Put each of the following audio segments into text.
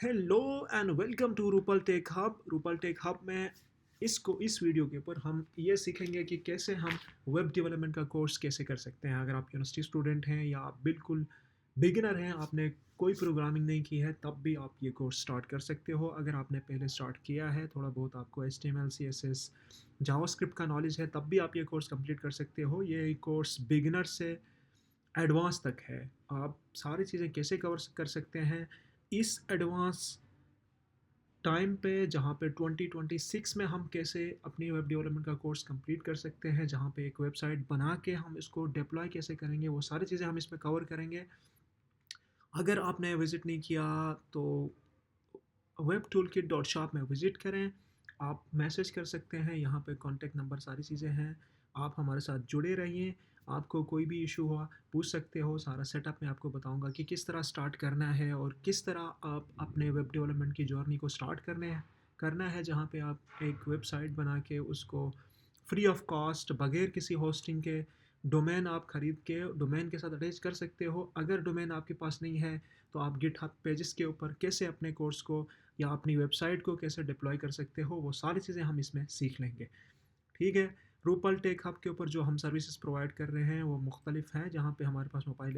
Hello and welcome to Rupal tech hub. Rupal tech hub में इस video के ऊपर हम ये सीखेंगे कि कैसे हम वेब डेवलपमेंट का कोर्स कैसे कर सकते हैं। अगर आप यूनिवर्सिटी स्टूडेंट हैं या आप बिल्कुल बिगिनर हैं, आपने कोई प्रोग्रामिंग नहीं की है, तब भी आप ये कोर्स स्टार्ट कर सकते हो। अगर आपने पहले स्टार्ट किया है, थोड़ा बहुत आपको HTML CSS जावास्क्रिप्ट का नॉलेज है, तब भी आप ये कोर्स कंप्लीट कर सकते हो। ये कोर्स बिगिनर से एडवांस तक है। आप सारी चीज़ें कैसे कवर कर सकते हैं इस एडवांस टाइम पे, जहाँ पे 2026 में हम कैसे अपनी वेब डेवलपमेंट का कोर्स कंप्लीट कर सकते हैं, जहाँ पे एक वेबसाइट बना के हम इसको डिप्लॉय कैसे करेंगे, वो सारी चीज़ें हम इसमें कवर करेंगे। अगर आपने विज़िट नहीं किया तो web tool kit dot shop में विज़िट करें। आप मैसेज कर सकते हैं, यहाँ पे कॉन्टैक्ट नंबर सारी चीज़ें हैं। आप हमारे साथ जुड़े रहिए। आपको कोई भी इशू हुआ पूछ सकते हो। सारा सेटअप मैं आपको बताऊंगा कि किस तरह स्टार्ट करना है और किस तरह आप अपने वेब डेवलपमेंट की जर्नी को स्टार्ट करना है, जहाँ पे आप एक वेबसाइट बना के उसको फ्री ऑफ कॉस्ट, बगैर किसी होस्टिंग के, डोमेन आप खरीद के डोमेन के साथ अटैच कर सकते हो। अगर डोमेन आपके पास नहीं है तो आप गिटहब पेजेस के ऊपर कैसे अपने कोर्स को या अपनी वेबसाइट को कैसे डिप्लॉय कर सकते हो, वो सारी चीज़ें हम इसमें सीख लेंगे। ठीक है। रूपल टेक हब के ऊपर जो हम सर्विसेज प्रोवाइड कर रहे हैं वो मुख्तलिफ हैं, जहाँ पे हमारे पास मोबाइल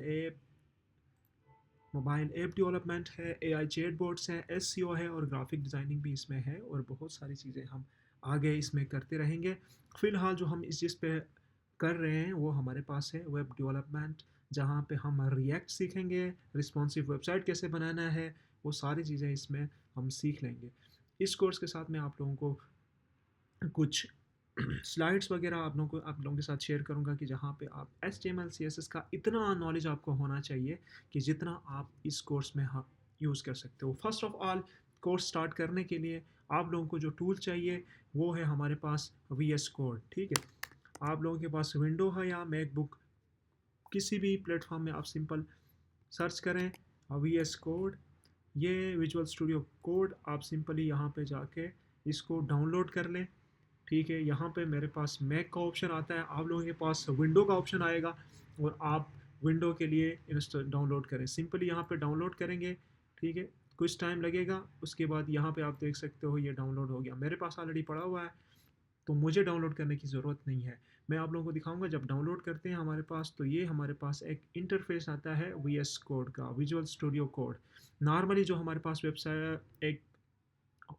ऐप डेवलपमेंट है, AI चैट बोर्ड्स हैं, SEO है और ग्राफिक डिज़ाइनिंग भी इसमें है, और बहुत सारी चीज़ें हम आगे इसमें करते रहेंगे। फ़िलहाल जो हम इस चीज़ पे कर रहे हैं वो हमारे पास है वेब डेवलपमेंट, जहाँ पे हम रिएक्ट सीखेंगे, रिस्पॉन्सिव वेबसाइट कैसे बनाना है, वो सारी चीज़ें इसमें हम सीख लेंगे। इस कोर्स के साथ मैं आप लोगों को कुछ स्लाइड्स वगैरह आप लोगों के साथ शेयर करूंगा कि जहाँ पे आप HTML CSS का इतना नॉलेज आपको होना चाहिए कि जितना आप इस कोर्स में यूज़ कर सकते हो। First of all, course start करने के लिए आप लोगों को जो टूल चाहिए वो है हमारे पास VS कोड। ठीक है। आप लोगों के पास विंडो है या मैकबुक, किसी भी प्लेटफॉर्म में आप सिंपल सर्च करें VS कोड। ये विजुअल स्टूडियो कोड आप सिंपली यहाँ पे जाके इसको डाउनलोड कर लें। ठीक है। यहाँ पे मेरे पास मैक का ऑप्शन आता है, आप लोगों के पास विंडो का ऑप्शन आएगा, और आप विंडो के लिए इंस्टॉल डाउनलोड करें। सिंपली यहाँ पे डाउनलोड करेंगे। ठीक है। कुछ टाइम लगेगा, उसके बाद यहाँ पे आप देख सकते हो ये डाउनलोड हो गया। मेरे पास ऑलरेडी पड़ा हुआ है तो मुझे डाउनलोड करने की ज़रूरत नहीं है। मैं आप लोगों को दिखाऊंगा जब डाउनलोड करते हैं हमारे पास, तो ये हमारे पास एक इंटरफेस आता है VS कोड का, विजुअल स्टूडियो कोड। नॉर्मली जो हमारे पास वेबसाइट एक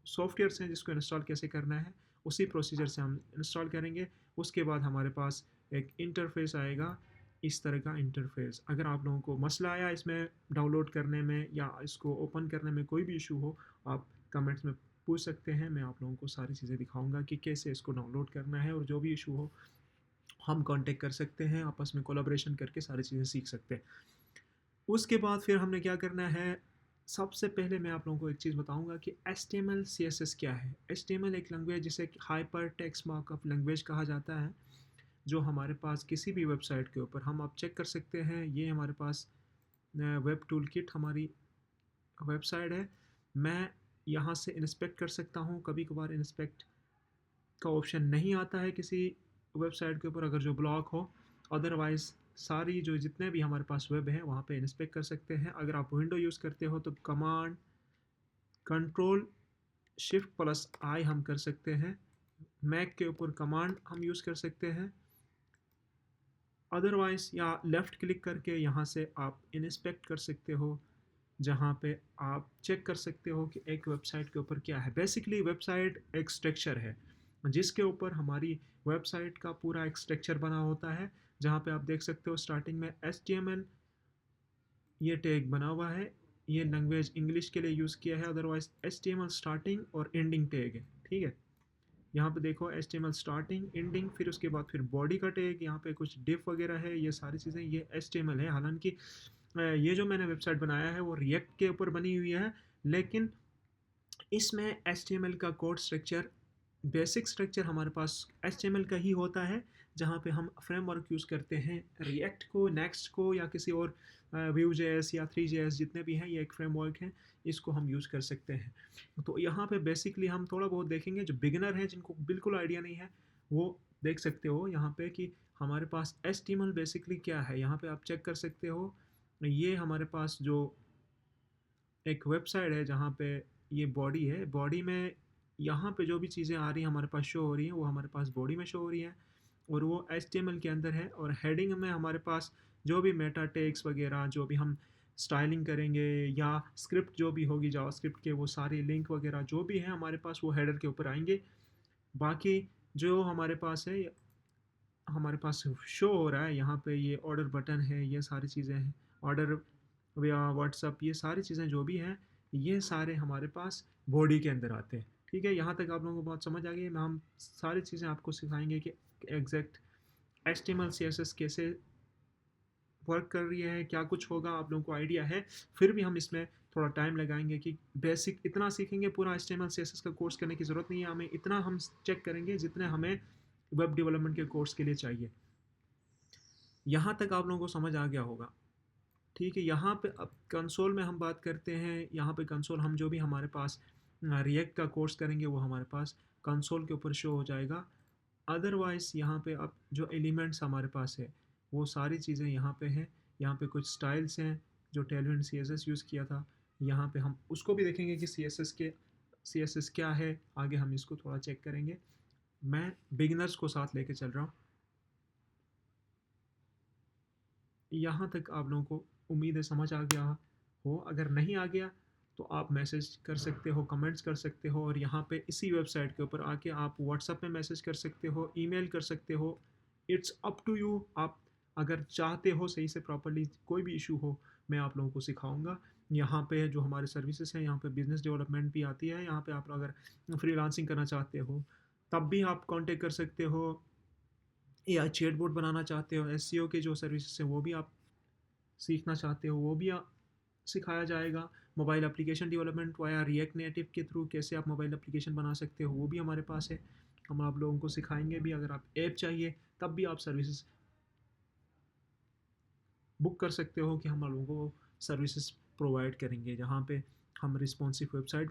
सॉफ्टवेयर हैं जिसको इंस्टॉल कैसे करना है, उसी प्रोसीजर से हम इंस्टॉल करेंगे। उसके बाद हमारे पास एक इंटरफेस आएगा, इस तरह का इंटरफेस। अगर आप लोगों को मसला आया इसमें डाउनलोड करने में या इसको ओपन करने में, कोई भी इशू हो, आप कमेंट्स में पूछ सकते हैं। मैं आप लोगों को सारी चीज़ें दिखाऊंगा कि कैसे इसको डाउनलोड करना है, और जो भी इशू हो हम कांटेक्ट कर सकते हैं, आपस में कोलाब्रेशन करके सारी चीज़ें सीख सकते हैं। उसके बाद फिर हमने क्या करना है, सबसे पहले मैं आप लोगों को एक चीज़ बताऊंगा कि HTML CSS क्या है। HTML एक लैंग्वेज जिसे हाइपर टेक्स्ट मार्कअप लैंग्वेज कहा जाता है, जो हमारे पास किसी भी वेबसाइट के ऊपर हम आप चेक कर सकते हैं। ये हमारे पास वेब टूल किट हमारी वेबसाइट है। मैं यहाँ से इंस्पेक्ट कर सकता हूँ। कभी कभार इंस्पेक्ट का ऑप्शन नहीं आता है किसी वेबसाइट के ऊपर, अगर जो ब्लॉक हो। अदरवाइज़ सारी जो जितने भी हमारे पास वेब है वहाँ पे इंस्पेक्ट कर सकते हैं। अगर आप विंडो यूज़ करते हो तो कमांड कंट्रोल शिफ्ट प्लस आई हम कर सकते हैं। मैक के ऊपर कमांड हम यूज़ कर सकते हैं। अदरवाइज़ या लेफ़्ट क्लिक करके यहाँ से आप इंस्पेक्ट कर सकते हो, जहाँ पे आप चेक कर सकते हो कि एक वेबसाइट के ऊपर क्या है। बेसिकली वेबसाइट एक स्ट्रक्चर है जिसके ऊपर हमारी वेबसाइट का पूरा एक स्ट्रक्चर बना होता है, जहाँ पे आप देख सकते हो स्टार्टिंग में HTML ये टैग बना हुआ है। ये लैंग्वेज इंग्लिश के लिए यूज़ किया है। अदरवाइज HTML स्टार्टिंग और एंडिंग टैग है। ठीक है। यहाँ पे देखो HTML स्टार्टिंग एंडिंग, फिर उसके बाद फिर बॉडी का टैग, यहाँ पे कुछ डिफ वगैरह है, ये सारी चीज़ें ये HTML है। हालांकि ये जो मैंने वेबसाइट बनाया है वो रिएक्ट के ऊपर बनी हुई है, लेकिन इसमें HTML का कोड स्ट्रक्चर, बेसिक स्ट्रक्चर हमारे पास HTML का ही होता है, जहाँ पे हम फ्रेमवर्क यूज़ करते हैं रिएक्ट को, नेक्स्ट को या किसी और Vue.js या Three.js, जितने भी हैं ये एक फ्रेमवर्क है, इसको हम यूज़ कर सकते हैं। तो यहाँ पे बेसिकली हम थोड़ा बहुत देखेंगे। जो बिगिनर हैं जिनको बिल्कुल आइडिया नहीं है वो देख सकते हो यहाँ पे कि हमारे पास HTML बेसिकली क्या है। यहाँ पे आप चेक कर सकते हो, ये हमारे पास जो एक वेबसाइट है जहाँ पे ये बॉडी है, बॉडी में यहाँ पे जो भी चीज़ें आ रही हैं हमारे पास शो हो रही हैं, वो हमारे पास बॉडी में शो हो रही हैं और वो HTML के अंदर है। और हेडिंग में हमारे पास जो भी मेटा टैग्स वगैरह जो भी हम स्टाइलिंग करेंगे या स्क्रिप्ट जो भी होगी जावास्क्रिप्ट के, वो सारी लिंक वगैरह जो भी है हमारे पास वो हेडर के ऊपर आएंगे। बाकी जो हमारे पास है, हमारे पास शो हो रहा है यहाँ पे, ये ऑर्डर बटन है, ये सारी चीज़ें हैं, ऑर्डर या व्हाट्सअप, ये सारी चीज़ें जो भी हैं ये सारे हमारे पास बॉडी के अंदर आते हैं। ठीक है, यहाँ तक आप लोगों को बात समझ आ गई। मैं हम सारी चीज़ें आपको सिखाएंगे कि एग्जैक्ट HTML CSS कैसे वर्क कर रही है, क्या कुछ होगा, आप लोगों को आइडिया है। फिर भी हम इसमें थोड़ा टाइम लगाएंगे कि बेसिक इतना सीखेंगे, पूरा HTML CSS का कोर्स करने की ज़रूरत नहीं है हमें, इतना हम चेक करेंगे जितने हमें वेब डेवलपमेंट के कोर्स के लिए चाहिए। यहाँ तक आप लोगों को समझ आ गया होगा। ठीक है, यहाँ पे अब कंसोल में हम बात करते हैं। यहाँ पे कंसोल हम जो भी हमारे पास रिएक्ट का कोर्स करेंगे वो हमारे पास कंसोल के ऊपर शो हो जाएगा। अदरवाइज़ यहाँ पे अब जो एलिमेंट्स हमारे पास है वो सारी चीज़ें यहाँ पे हैं। यहाँ पे कुछ स्टाइल्स हैं जो टेलविन CSS यूज़ किया था, यहाँ पे हम उसको भी देखेंगे कि CSS क्या है, आगे हम इसको थोड़ा चेक करेंगे। मैं बिगिनर्स को साथ लेके चल रहा हूँ। यहाँ तक आप लोगों को उम्मीद है समझ आ गया हो। अगर नहीं आ गया तो आप मैसेज कर सकते हो, कमेंट्स कर सकते हो, और यहाँ पे इसी वेबसाइट के ऊपर आके आप व्हाट्सएप में मैसेज कर सकते हो, ईमेल कर सकते हो। It's up to you. आप अगर चाहते हो सही से प्रॉपरली, कोई भी इशू हो मैं आप लोगों को सिखाऊंगा। यहाँ पे जो हमारे सर्विसेज हैं, यहाँ पे बिजनेस डेवलपमेंट भी आती है। यहाँ पे आप अगर फ्रीलांसिंग करना चाहते हो तब भी आप कांटेक्ट कर सकते हो, या चैटबॉट बनाना चाहते हो, SEO के जो सर्विसेज हैं वो भी आप सीखना चाहते हो वो भी सिखाया जाएगा। Mobile application development via react native के थ्रू कैसे आप मोबाइल एप्लीकेशन बना सकते हो वो भी हमारे पास है, हम आप लोगों को सिखाएंगे भी। अगर आप ऐप चाहिए तब भी आप सर्विसेज बुक कर सकते हो कि हम लोगों को सर्विसेज प्रोवाइड करेंगे, जहाँ पे हम रिस्पॉन्सिव वेबसाइट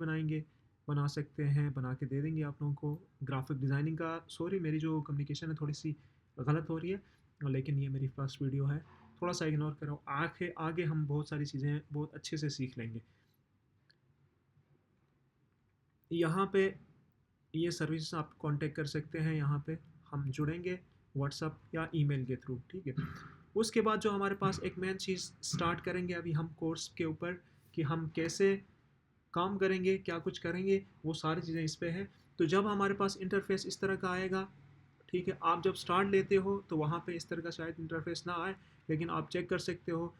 बना सकते हैं, बना के दे देंगे आप लोगों को। ग्राफिक डिज़ाइनिंग का, सॉरी मेरी जो कम्युनिकेशन है थोड़ी सी गलत हो रही है, लेकिन ये मेरी फर्स्ट वीडियो है, थोड़ा सा इग्नोर करो। आगे आगे हम बहुत सारी चीज़ें बहुत अच्छे से सीख लेंगे। यहाँ पे ये सर्विस आप कांटेक्ट कर सकते हैं, यहाँ पे हम जुड़ेंगे व्हाट्सअप या ईमेल के थ्रू। ठीक है, उसके बाद जो हमारे पास एक मेन चीज़ स्टार्ट करेंगे अभी हम कोर्स के ऊपर, कि हम कैसे काम करेंगे, क्या कुछ करेंगे, वो सारी चीज़ें इस पे है। तो जब हमारे पास इंटरफेस इस तरह का आएगा, ठीक है, आप जब स्टार्ट लेते हो तो वहाँ पे इस तरह का शायद इंटरफेस ना आए, लेकिन आप चेक कर सकते हो,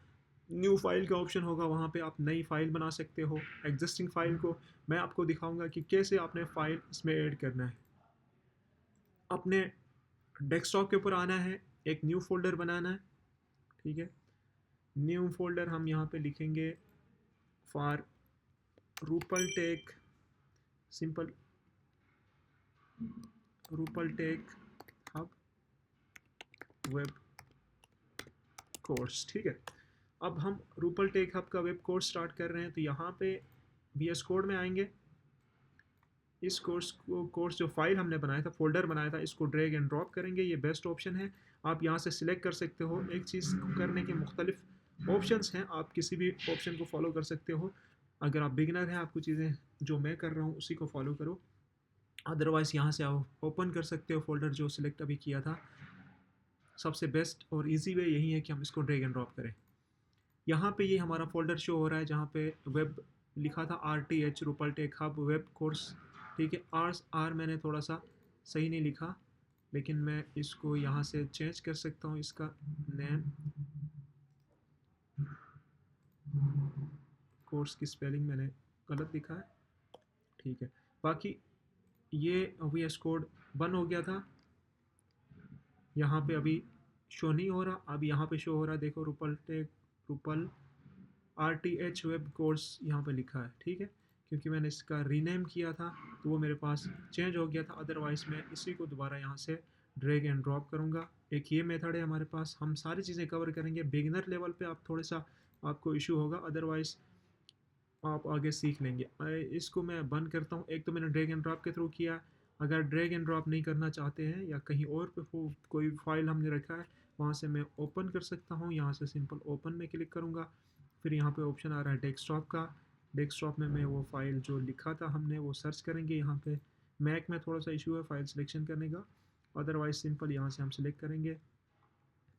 न्यू फाइल का ऑप्शन होगा, वहाँ पे आप नई फाइल बना सकते हो। एग्जिस्टिंग फाइल को मैं आपको दिखाऊंगा कि कैसे आपने फाइल इसमें ऐड करना है। अपने डेस्कटॉप के ऊपर आना है, एक न्यू फोल्डर बनाना है। ठीक है, न्यू फोल्डर हम यहाँ पे लिखेंगे for Rupal tech, simple Rupal tech hub web course. ठीक है, अब हम रूपल टेक हब का वेब कोर्स स्टार्ट कर रहे हैं, तो यहाँ पे VS कोड में आएंगे। इस कोर्स जो फाइल हमने बनाया था, फोल्डर बनाया था, इसको ड्रैग एंड ड्रॉप करेंगे। ये बेस्ट ऑप्शन है, आप यहाँ से सिलेक्ट कर सकते हो। एक चीज़ करने के मुख्तलिफ ऑप्शंस हैं, आप किसी भी ऑप्शन को फॉलो कर सकते हो। अगर आप बिगिनर हैं, आपको चीज़ें जो मैं कर रहा हूँ उसी को फॉलो करो। अदरवाइज़ यहाँ से आप ओपन कर सकते हो फोल्डर जो सिलेक्ट अभी किया था। सबसे बेस्ट और इजी वे यही है कि हम इसको ड्रैग एंड ड्रॉप करें। यहाँ पे ये हमारा फोल्डर शो हो रहा है जहाँ पे वेब लिखा था, RTH Rupal tech hub web course. ठीक है, आर मैंने थोड़ा सा सही नहीं लिखा, लेकिन मैं इसको यहाँ से चेंज कर सकता हूँ, इसका नेम, कोर्स की स्पेलिंग मैंने गलत लिखा है। ठीक है, बाकी ये VS कोड बन हो गया था, यहाँ पे अभी शो नहीं हो रहा, अब यहाँ पे शो हो रहा है, देखो रूपल RTH वेब कोर्स यहाँ पे लिखा है। ठीक है, क्योंकि मैंने इसका रीनेम किया था तो वो मेरे पास चेंज हो गया था। अदरवाइज़ मैं इसी को दोबारा यहाँ से ड्रैग एंड ड्रॉप करूँगा। एक ये मेथड है हमारे पास, हम सारी चीज़ें कवर करेंगे। बिगिनर लेवल पे आप थोड़ा सा आपको इशू होगा, अदरवाइज़ आप आगे सीख लेंगे। इसको मैं बंद करता हूँ। एक तो मैंने ड्रैग एंड ड्रॉप के थ्रू किया, अगर ड्रैग एंड ड्रॉप नहीं करना चाहते हैं या कहीं और पे कोई फाइल हमने रखा है वहाँ से मैं ओपन कर सकता हूँ। यहाँ से सिंपल ओपन में क्लिक करूँगा, फिर यहाँ पे ऑप्शन आ रहा है डेस्कटॉप का, डेस्कटॉप में मैं वो फ़ाइल जो लिखा था हमने वो सर्च करेंगे यहाँ पे। मैक में थोड़ा सा इशू है फ़ाइल सिलेक्शन करने का, अदरवाइज़ सिंपल यहाँ से हम सिलेक्ट करेंगे।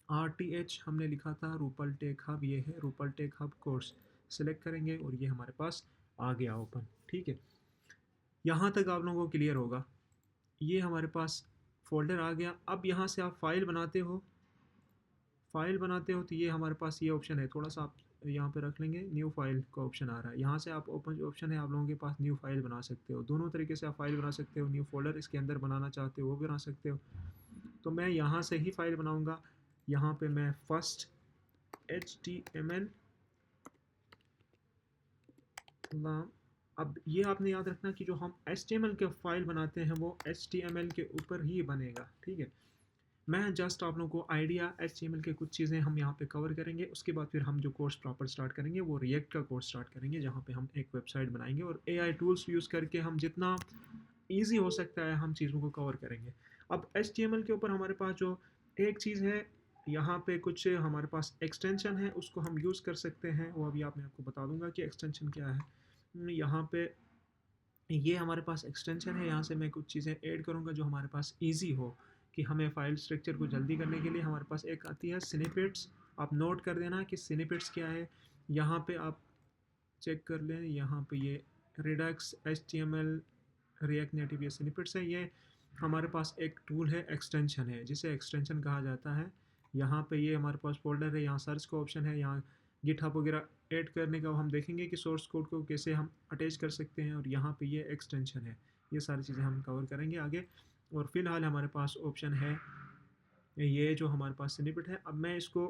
RTH हमने लिखा था रूपल टेक हब, ये है Rupal tech hub course, select करेंगे और ये हमारे पास आ गया ओपन। ठीक है, यहाँ तक आप लोगों को क्लियर होगा। ये हमारे पास फ़ोल्डर आ गया। अब यहाँ से आप फाइल बनाते हो तो ये हमारे पास ये ऑप्शन है, थोड़ा सा आप यहाँ पे रख लेंगे, न्यू फाइल का ऑप्शन आ रहा है। यहाँ से आप ओपन जो ऑप्शन है आप लोगों के पास, न्यू फाइल बना सकते हो। दोनों तरीके से आप फाइल बना सकते हो, न्यू फोल्डर इसके अंदर बनाना चाहते हो वो बना सकते हो। तो मैं यहाँ से ही फाइल बनाऊँगा। यहाँ पे मैं फर्स्ट HTML नाम, अब ये आपने याद रखना कि जो हम HTML के फाइल बनाते हैं वो HTML के ऊपर ही बनेगा। ठीक है, मैं जस्ट आप लोगों को आइडिया, HTML के कुछ चीज़ें हम यहाँ पे कवर करेंगे। उसके बाद फिर हम जो कोर्स प्रॉपर स्टार्ट करेंगे वो रिएक्ट का कोर्स स्टार्ट करेंगे, जहाँ पे हम एक वेबसाइट बनाएंगे और AI टूल्स यूज़ करके हम जितना ईजी हो सकता है हम चीज़ों को कवर करेंगे। अब HTML के ऊपर हमारे पास जो एक चीज़ है, यहाँ पे कुछ हमारे पास एक्सटेंशन है, उसको हम यूज़ कर सकते हैं। वो अभी मैं आपको बता दूंगा कि एक्सटेंशन क्या है। यहाँ पे ये हमारे पास एक्सटेंशन है, यहाँ से मैं कुछ चीज़ें ऐड करूँगा जो हमारे पास ईजी हो, कि हमें फाइल स्ट्रक्चर को जल्दी करने के लिए। हमारे पास एक आती है स्निपेट्स, आप नोट कर देना कि स्निपेट्स क्या है। यहाँ पे आप चेक कर लें, यहाँ पे ये रिडक्स HTML रिएक्ट नेटिव ये स्निपेट्स है। ये हमारे पास एक टूल है, एक्सटेंशन है, जिसे एक्सटेंशन कहा जाता है। यहाँ पे ये हमारे पास फोल्डर है, यहाँ सर्च का ऑप्शन है, यहाँ गिटहब वगैरह ऐड करने का हम देखेंगे कि सोर्स कोड को कैसे हम अटैच कर सकते हैं। और यहाँ पे ये एक्सटेंशन है, ये सारी चीज़ें हम कवर करेंगे आगे। और फिलहाल हमारे पास ऑप्शन है ये जो हमारे पास स्निपेट है। अब मैं इसको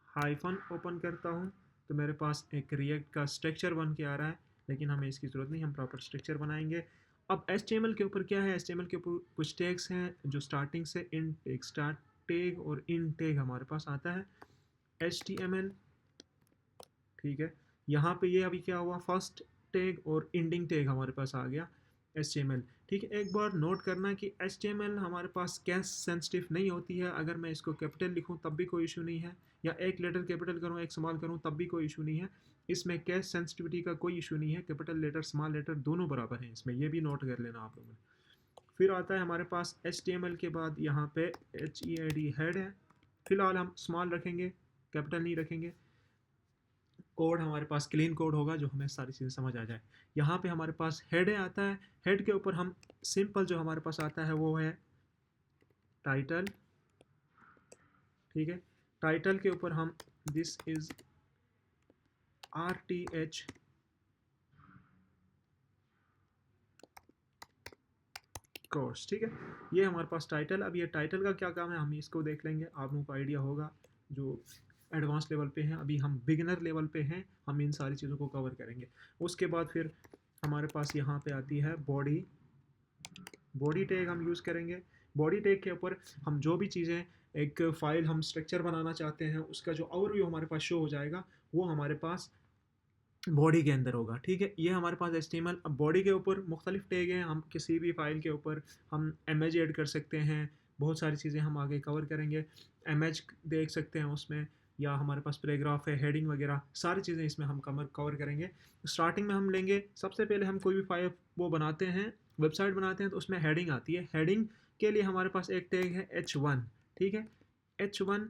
हाइफन ओपन करता हूँ तो मेरे पास एक रिएक्ट का स्ट्रक्चर बन के आ रहा है, लेकिन हमें इसकी ज़रूरत नहीं, हम प्रॉपर स्ट्रक्चर बनाएंगे। अब HTML के ऊपर क्या है, HTML के ऊपर कुछ टैग्स हैं जो स्टार्टिंग से इन टैग, स्टार्ट टैग और इन टैग हमारे पास आता है HTML। ठीक है, यहाँ पे ये अभी क्या हुआ, फर्स्ट टैग और एंडिंग टैग हमारे पास आ गया HTML। ठीक है, एक बार नोट करना कि HTML हमारे पास कैस सेंसिटिव नहीं होती है। अगर मैं इसको कैपिटल लिखूँ तब भी कोई इशू नहीं है, या एक लेटर कैपिटल करूँ एक स्मॉल करूँ तब भी कोई इशू नहीं है। इसमें कैस सेंसिटिविटी का कोई इशू नहीं है, कैपिटल लेटर स्मॉल लेटर दोनों बराबर हैं इसमें, ये भी नोट कर लेना आप लोगों ने। फिर आता है हमारे पास HTML के बाद यहाँ पे HEAD हेड है। फिलहाल हम स्मॉल रखेंगे, कैपिटल नहीं रखेंगे। कोड हमारे पास क्लीन कोड होगा जो हमें सारी चीज़ें समझ आ जाए। यहाँ पे हमारे पास हेड आता है, हेड के ऊपर हम सिंपल जो हमारे पास आता है वो है टाइटल। ठीक है, टाइटल के ऊपर हम दिस इज RTH कोर्स। ठीक है, ये हमारे पास टाइटल। अब ये टाइटल का क्या काम है हम इसको देख लेंगे, आप लोगों को आइडिया होगा। जो एडवांस लेवल पे हैं, अभी हम बिगिनर लेवल पे हैं, हम इन सारी चीज़ों को कवर करेंगे। उसके बाद फिर हमारे पास यहाँ पे आती है बॉडी, बॉडी टैग हम यूज़ करेंगे। बॉडी टैग के ऊपर हम जो भी चीज़ें, एक फ़ाइल हम स्ट्रक्चर बनाना चाहते हैं उसका जो ओवरव्यू हमारे पास शो हो जाएगा वो हमारे पास बॉडी के अंदर होगा। ठीक है, ये हमारे पास HTML। अब बॉडी के ऊपर मुख्तलिफ टैग हैं, हम किसी भी फाइल के ऊपर हम इमेज ऐड कर सकते हैं, बहुत सारी चीज़ें हम आगे कवर करेंगे। इमेज देख सकते हैं उसमें, या हमारे पास पैराग्राफ है, हेडिंग वगैरह सारी चीज़ें इसमें हम कवर करेंगे। स्टार्टिंग में हम लेंगे, सबसे पहले हम कोई भी फाइल वो बनाते हैं, वेबसाइट बनाते हैं तो उसमें हेडिंग आती है। हेडिंग के लिए हमारे पास एक टैग है H1। ठीक है, H1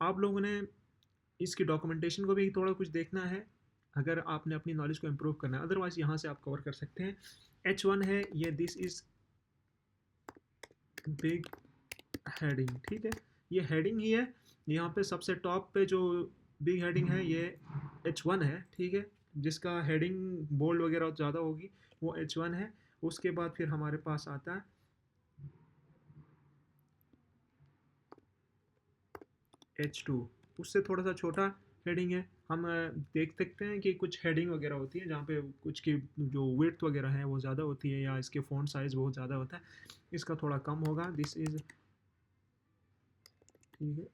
आप लोगों ने इसकी डॉक्यूमेंटेशन को भी थोड़ा कुछ देखना है अगर आपने अपनी नॉलेज को इम्प्रूव करना है, अदरवाइज यहाँ से आप कवर कर सकते हैं। H1 है ये, दिस इज बिग हेडिंग। ठीक है, ये हेडिंग ही है। यहाँ पे सबसे टॉप पे जो बिग हेडिंग है ये H1 है। ठीक है, जिसका हेडिंग बोल्ड वगैरह ज़्यादा होगी वो H1 है। उसके बाद फिर हमारे पास आता है H2, उससे थोड़ा सा छोटा हेडिंग है। हम देख सकते हैं कि कुछ हेडिंग वगैरह होती है जहाँ पे कुछ की जो विड्थ वगैरह है वो ज़्यादा होती है, या इसके फ़ॉन्ट साइज़ बहुत ज़्यादा होता है, इसका थोड़ा कम होगा। दिस इज़, ठीक है,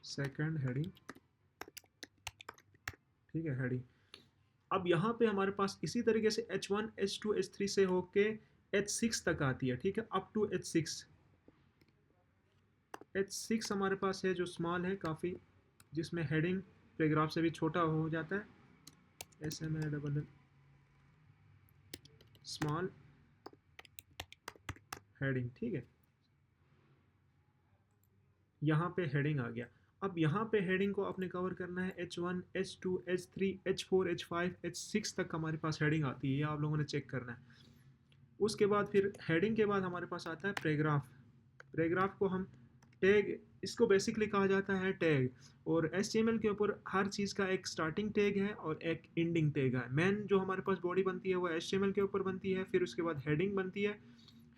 सेकंड हेडिंग। ठीक है, हेडिंग। अब यहाँ पे हमारे पास इसी तरीके से H1 H2 H3 से होके H6 तक आती है। ठीक है, अप टू H6 हमारे पास है जो स्मॉल है काफ़ी। जिसमें हेडिंग पैराग्राफ से भी छोटा हो जाता है, SML स्मॉल हेडिंग, ठीक है। यहाँ पे हेडिंग आ गया। अब यहाँ पे हेडिंग को आपने कवर करना है, H1 H2 H3 H4 H5 H6 तक हमारे पास हेडिंग आती है, ये आप लोगों ने चेक करना है। उसके बाद फिर हेडिंग के बाद हमारे पास आता है पैराग्राफ। पैराग्राफ को हम टैग, इसको बेसिकली कहा जाता है टैग, और HTML के ऊपर हर चीज़ का एक स्टार्टिंग टैग है और एक एंडिंग टैग है। मेन जो हमारे पास बॉडी बनती है वो HTML के ऊपर बनती है, फिर उसके बाद हेडिंग बनती है।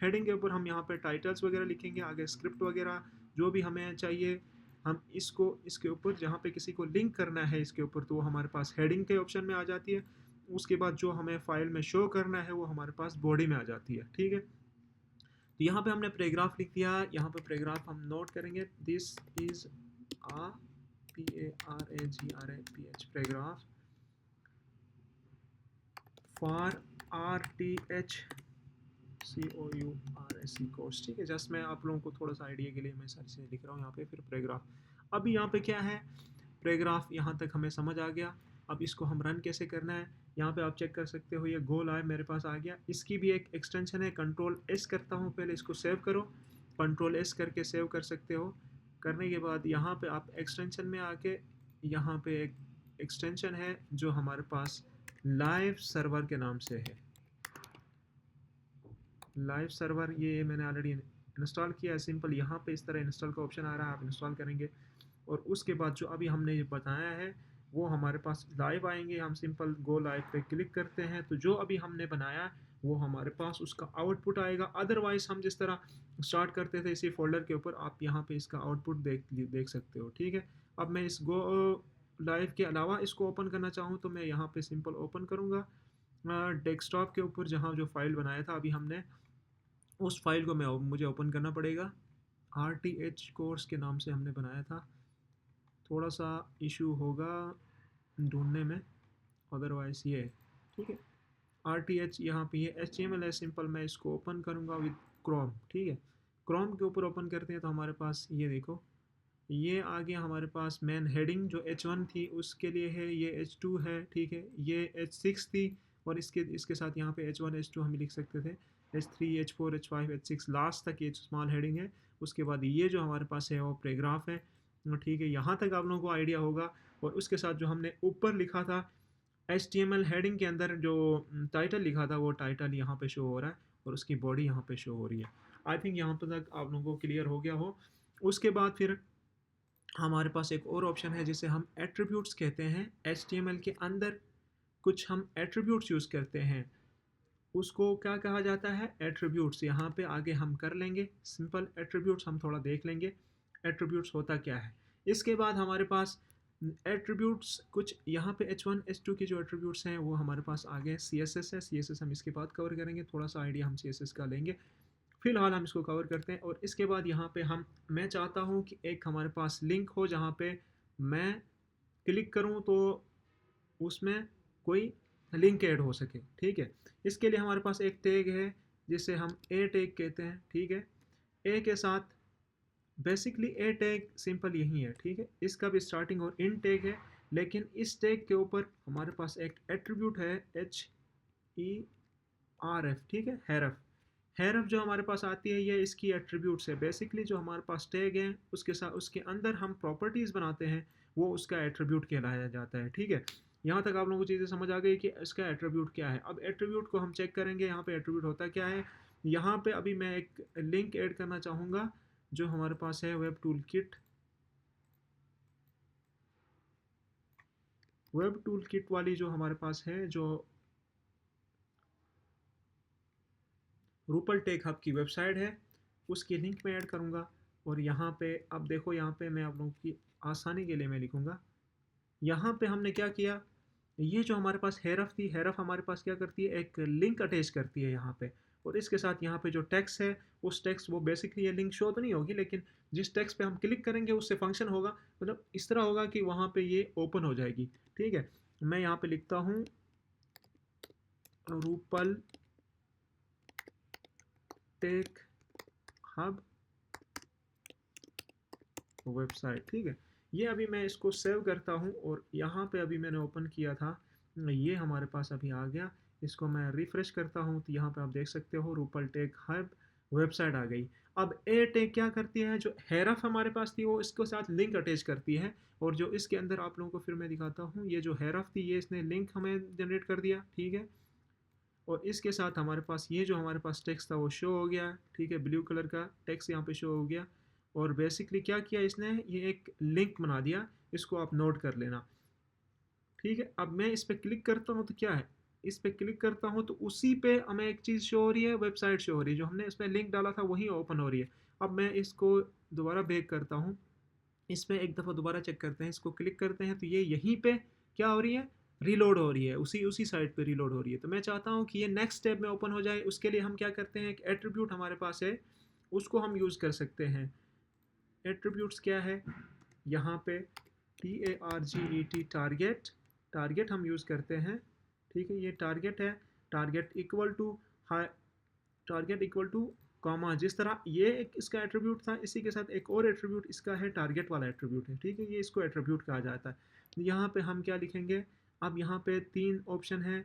हेडिंग के ऊपर हम यहाँ पे टाइटल्स वगैरह लिखेंगे, आगे स्क्रिप्ट वगैरह जो भी हमें चाहिए हम इसको इसके ऊपर जहाँ पे किसी को लिंक करना है इसके ऊपर, तो वो हमारे पास हेडिंग के ऑप्शन में आ जाती है। उसके बाद जो हमें फाइल में शो करना है वो हमारे पास बॉडी में आ जाती है, ठीक है। तो यहाँ पे हमने पैराग्राफ लिख दिया। यहाँ पे पैराग्राफ हम नोट करेंगे, this is a PARAGRAPH paragraph for RTHCOURSE course, ठीक है। जस्ट मैं आप लोगों को थोड़ा सा आइडिया के लिए मैं सारी चीज़ें लिख रहा हूँ यहाँ पे। फिर पैराग्राफ, अभी यहाँ पे क्या है, पैराग्राफ यहाँ तक हमें समझ आ गया। अब इसको हम रन कैसे करना है, यहाँ पे आप चेक कर सकते हो, ये गो लाइव मेरे पास आ गया। इसकी भी एक एक्सटेंशन है, Ctrl+S करता हूँ, पहले इसको सेव करो, Ctrl+S करके सेव कर सकते हो। करने के बाद यहाँ पे आप एक्सटेंशन में आके यहाँ पे एक एक्सटेंशन है जो हमारे पास लाइव सर्वर के नाम से है। लाइव सर्वर ये मैंने ऑलरेडी इंस्टॉल किया है, सिंपल यहाँ पे इस तरह इंस्टॉल का ऑप्शन आ रहा है, आप इंस्टॉल करेंगे और उसके बाद जो अभी हमने ये बताया है वो हमारे पास लाइव आएंगे। हम सिंपल गो लाइव पे क्लिक करते हैं तो जो अभी हमने बनाया वो हमारे पास उसका आउटपुट आएगा। अदरवाइज हम जिस तरह स्टार्ट करते थे इसी फोल्डर के ऊपर, आप यहाँ पे इसका आउटपुट देख सकते हो, ठीक है। अब मैं इस गो लाइव के अलावा इसको ओपन करना चाहूँ तो मैं यहाँ पे सिंपल ओपन करूँगा डेस्कटॉप के ऊपर, जहाँ जो फाइल बनाया था अभी हमने, उस फाइल को मुझे ओपन करना पड़ेगा। RTH कोर्स के नाम से हमने बनाया था, थोड़ा सा इशू होगा ढूंढने में, अदरवाइज ये ठीक है। RTH यहाँ पे ये HTML है, सिंपल मैं इसको ओपन करूँगा विद क्रोम, ठीक है। क्रोम के ऊपर ओपन करते हैं तो हमारे पास ये देखो, ये आ गया हमारे पास मेन हेडिंग जो H1 थी उसके लिए है, ये H2 है, ठीक है, ये H6 थी और इसके इसके साथ यहाँ पे H1 H2 हम लिख सकते थे, H3 H4 H5 H6 last तक ये स्मॉल हेडिंग है। उसके बाद ये जो हमारे पास है वो पैराग्राफ है, ठीक है। यहाँ तक आप लोगों को आइडिया होगा। और उसके साथ जो हमने ऊपर लिखा था HTML हेडिंग के अंदर जो टाइटल लिखा था वो टाइटल यहाँ पे शो हो रहा है और उसकी बॉडी यहाँ पे शो हो रही है। आई थिंक यहाँ पर तक आप लोगों को क्लियर हो गया हो। उसके बाद फिर हमारे पास एक और ऑप्शन है जिसे हम एट्रीब्यूट्स कहते हैं। HTML के अंदर कुछ हम एट्रीब्यूट्स यूज़ करते हैं, उसको क्या कहा जाता है, एट्रीब्यूट्स। यहाँ पे आगे हम कर लेंगे सिंपल एट्रीब्यूट्स, हम थोड़ा देख लेंगे एट्रीब्यूट्स होता क्या है। इसके बाद हमारे पास एट्रीब्यूट्स कुछ यहाँ पे H1 H2 की जो एट्रीब्यूट्स हैं वो हमारे पास आगे CSS है। CSS हम इसके बाद कवर करेंगे, थोड़ा सा आइडिया हम CSS का लेंगे, फिलहाल हम इसको कवर करते हैं। और इसके बाद यहाँ पे मैं चाहता हूँ कि एक हमारे पास लिंक हो जहाँ पे मैं क्लिक करूँ तो उसमें कोई लिंक ऐड हो सके, ठीक है। इसके लिए हमारे पास एक टैग है जिसे हम ए टैग कहते हैं, ठीक है। ए के साथ बेसिकली ए टैग सिंपल यही है, ठीक है। इसका भी स्टार्टिंग और इन टैग है, लेकिन इस टैग के ऊपर हमारे पास एक एट्रीब्यूट है HERF, ठीक है, हेरफ। हेरफ जो हमारे पास आती है ये इसकी एट्रीब्यूट्स है। बेसिकली जो हमारे पास टैग है उसके साथ उसके अंदर हम प्रॉपर्टीज़ बनाते हैं, वो उसका एट्रीब्यूट कहलाया जाता है, ठीक है। यहाँ तक आप लोगों को चीज़ें समझ आ गई कि इसका एट्रीब्यूट क्या है। अब एट्रीब्यूट को हम चेक करेंगे, यहाँ पे एट्रीब्यूट होता क्या है। यहाँ पे अभी मैं एक लिंक ऐड करना चाहूँगा जो हमारे पास है web tool kit. Web tool kit वाली जो हमारे पास है, जो रूपल टेक हब की वेबसाइट है, उसकी लिंक मैं ऐड करूँगा। और यहाँ पे अब देखो, यहाँ पे मैं आप लोगों की आसानी के लिए मैं लिखूँगा, यहाँ पे हमने क्या किया, ये जो हमारे पास हेरफ थी, हेरफ हमारे पास क्या करती है, एक लिंक अटैच करती है यहाँ पे। और इसके साथ यहाँ पे जो टेक्स्ट है उस टेक्स्ट, वो बेसिकली ये लिंक शो तो नहीं होगी, लेकिन जिस टेक्स्ट पे हम क्लिक करेंगे उससे फंक्शन होगा, मतलब इस तरह होगा कि वहाँ पे ये ओपन हो जाएगी, ठीक है। मैं यहाँ पे लिखता हूँ रूपल टेक हब वेबसाइट, ठीक है। ये अभी मैं इसको सेव करता हूँ और यहाँ पे अभी मैंने ओपन किया था, ये हमारे पास अभी आ गया। इसको मैं रिफ़्रेश करता हूँ तो यहाँ पे आप देख सकते हो रूपल टेक हब वेबसाइट आ गई। अब ए टेक क्या करती है, जो हेरफ हमारे पास थी वो इसके साथ लिंक अटैच करती है, और जो इसके अंदर आप लोगों को फिर मैं दिखाता हूँ, ये जो हेरफ थी ये इसने लिंक हमें जनरेट कर दिया, ठीक है। और इसके साथ हमारे पास ये जो हमारे पास टेक्स्ट था वो शो हो गया, ठीक है, ब्लू कलर का टेक्स्ट यहाँ पे शो हो गया। और बेसिकली क्या किया इसने, ये एक लिंक बना दिया, इसको आप नोट कर लेना, ठीक है। अब मैं इस पर क्लिक करता हूँ तो क्या है, इस पर क्लिक करता हूँ तो उसी पे हमें एक चीज़ शो हो रही है, वेबसाइट शो हो रही है, जो हमने इसमें लिंक डाला था वही ओपन हो रही है। अब मैं इसको दोबारा बैक करता हूँ, इसमें एक दफ़ा दोबारा चेक करते हैं, इसको क्लिक करते हैं तो ये यहीं पे क्या हो रही है, रीलोड हो रही है, उसी उसी साइट पे रीलोड हो रही है। तो मैं चाहता हूँ कि ये नेक्स्ट स्टेप में ओपन हो जाए, उसके लिए हम क्या करते हैं, एक एट्रीब्यूट हमारे पास है, उसको हम यूज़ कर सकते हैं। एट्रीब्यूट्स क्या है, यहाँ पे TARGET टारगेट, टारगेट हम यूज़ करते हैं, ठीक है। ये टारगेट है, target equal to high, target equal to comma, जिस तरह ये एक इसका एट्रीब्यूट था, इसी के साथ एक और एट्रीब्यूट इसका है, टारगेट वाला एट्रीब्यूट है, ठीक है। ये इसको एट्रीब्यूट कहा जाता है। यहाँ पे हम क्या लिखेंगे, अब यहाँ पे 3 ऑप्शन है,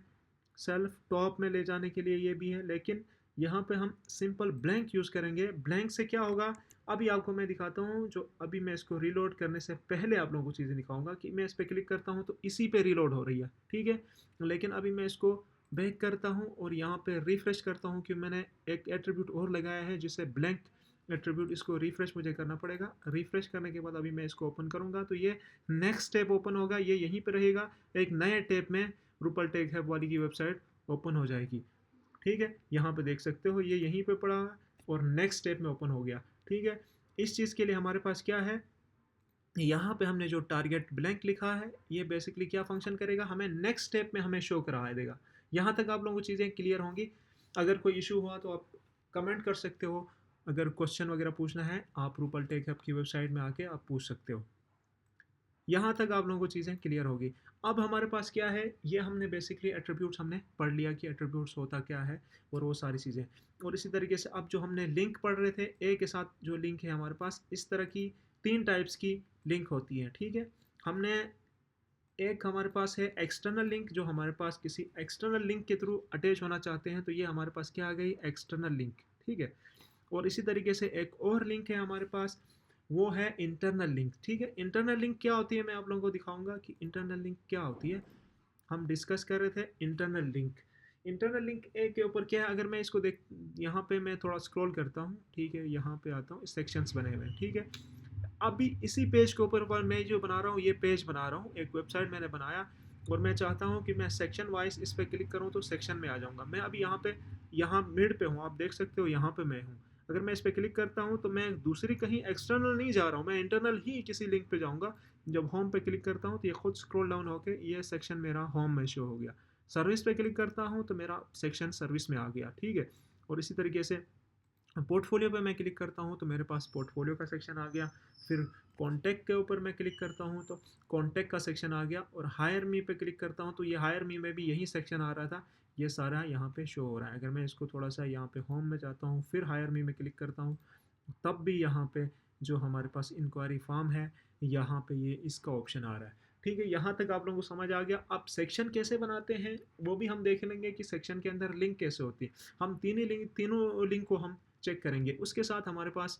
सेल्फ टॉप में ले जाने के लिए ये भी है, लेकिन यहाँ पे हम सिंपल ब्लैंक यूज़ करेंगे। ब्लैंक से क्या होगा, अभी आपको मैं दिखाता हूँ, जो अभी मैं इसको रीलोड करने से पहले आप लोगों को चीज़ें दिखाऊंगा कि मैं इस पर क्लिक करता हूँ तो इसी पे रीलोड हो रही है, ठीक है। लेकिन अभी मैं इसको बैक करता हूँ और यहाँ पे रिफ़्रेश करता हूँ कि मैंने एक एट्रीब्यूट और लगाया है जिसे ब्लैंक एट्रीब्यूट, इसको रिफ़्रेश मुझे करना पड़ेगा। रिफ़्रेश करने के बाद अभी मैं इसको ओपन करूँगा तो ये नेक्स्ट टैब ओपन होगा, ये यहीं पे रहेगा, एक नए टैब में रूपल टेक हब वाली की वेबसाइट ओपन हो जाएगी, ठीक है। यहाँ पे देख सकते हो ये यहीं पे पड़ा है और नेक्स्ट स्टेप में ओपन हो गया, ठीक है। इस चीज़ के लिए हमारे पास क्या है, यहाँ पे हमने जो टारगेट ब्लैंक लिखा है, ये बेसिकली क्या फंक्शन करेगा, हमें नेक्स्ट स्टेप में हमें शो करा देगा। यहाँ तक आप लोगों को चीज़ें क्लियर होंगी। अगर कोई इशू हुआ तो आप कमेंट कर सकते हो, अगर क्वेश्चन वगैरह पूछना है आप रूपल टेक हब की वेबसाइट में आके आप पूछ सकते हो। यहाँ तक आप लोगों को चीज़ें क्लियर होगी। अब हमारे पास क्या है, ये हमने बेसिकली एट्रीब्यूट्स हमने पढ़ लिया कि एट्रीब्यूट्स होता क्या है और वो सारी चीज़ें। और इसी तरीके से अब जो हमने लिंक पढ़ रहे थे, ए के साथ जो लिंक है हमारे पास, इस तरह की 3 टाइप्स की लिंक होती हैं, ठीक है। हमने एक हमारे पास है एक्सटर्नल लिंक, जो हमारे पास किसी एक्सटर्नल लिंक के थ्रू अटैच होना चाहते हैं, तो ये हमारे पास क्या आ गई, एक्सटर्नल लिंक, ठीक है। और इसी तरीके से एक और लिंक है हमारे पास, वो है इंटरनल लिंक, ठीक है। इंटरनल लिंक क्या होती है, मैं आप लोगों को दिखाऊंगा कि इंटरनल लिंक क्या होती है। हम डिस्कस कर रहे थे इंटरनल लिंक। इंटरनल लिंक ए के ऊपर क्या है, अगर मैं इसको देख, यहाँ पे मैं थोड़ा स्क्रॉल करता हूँ, ठीक है, यहाँ पे आता हूँ, सेक्शंस बने हुए हैं, ठीक है। अभी इसी पेज के ऊपर पर मैं जो बना रहा हूँ, ये पेज बना रहा हूँ, एक वेबसाइट मैंने बनाया, और मैं चाहता हूँ कि मैं सेक्शन वाइज इस पर क्लिक करूँ तो सेक्शन में आ जाऊँगा। मैं अभी यहाँ पे, यहाँ मिड पे हूँ, आप देख सकते हो यहाँ पे मैं हूँ। अगर मैं इस पर क्लिक करता हूँ तो मैं दूसरी कहीं एक्सटर्नल नहीं जा रहा हूँ, मैं इंटरनल ही किसी लिंक पे जाऊँगा। जब होम पे क्लिक करता हूँ तो ये खुद स्क्रॉल डाउन होकर ये सेक्शन मेरा होम में शो हो गया। सर्विस पे क्लिक करता हूँ तो मेरा सेक्शन सर्विस में आ गया, ठीक है। और इसी तरीके से पोर्टफोलियो पे मैं क्लिक करता हूँ तो मेरे पास पोर्टफोलियो का सेक्शन आ गया। फिर कॉन्टैक्ट के ऊपर मैं क्लिक करता हूँ तो कॉन्टैक्ट का सेक्शन आ गया। और हायर मी पे क्लिक करता हूँ तो ये हायर मी में भी यही सेक्शन आ रहा था, ये सारा यहाँ पे शो हो रहा है। अगर मैं इसको थोड़ा सा यहाँ पे होम में जाता हूँ, फिर हायर मी में क्लिक करता हूँ, तब भी यहाँ पे जो हमारे पास इंक्वायरी फॉर्म है, यहाँ पे ये इसका ऑप्शन आ रहा है, ठीक है। यहाँ तक आप लोगों को समझ आ गया। अब सेक्शन कैसे बनाते हैं वो भी हम देख लेंगे कि सेक्शन के अंदर लिंक कैसे होती है। हम तीनों लिंक को हम चेक करेंगे। उसके साथ हमारे पास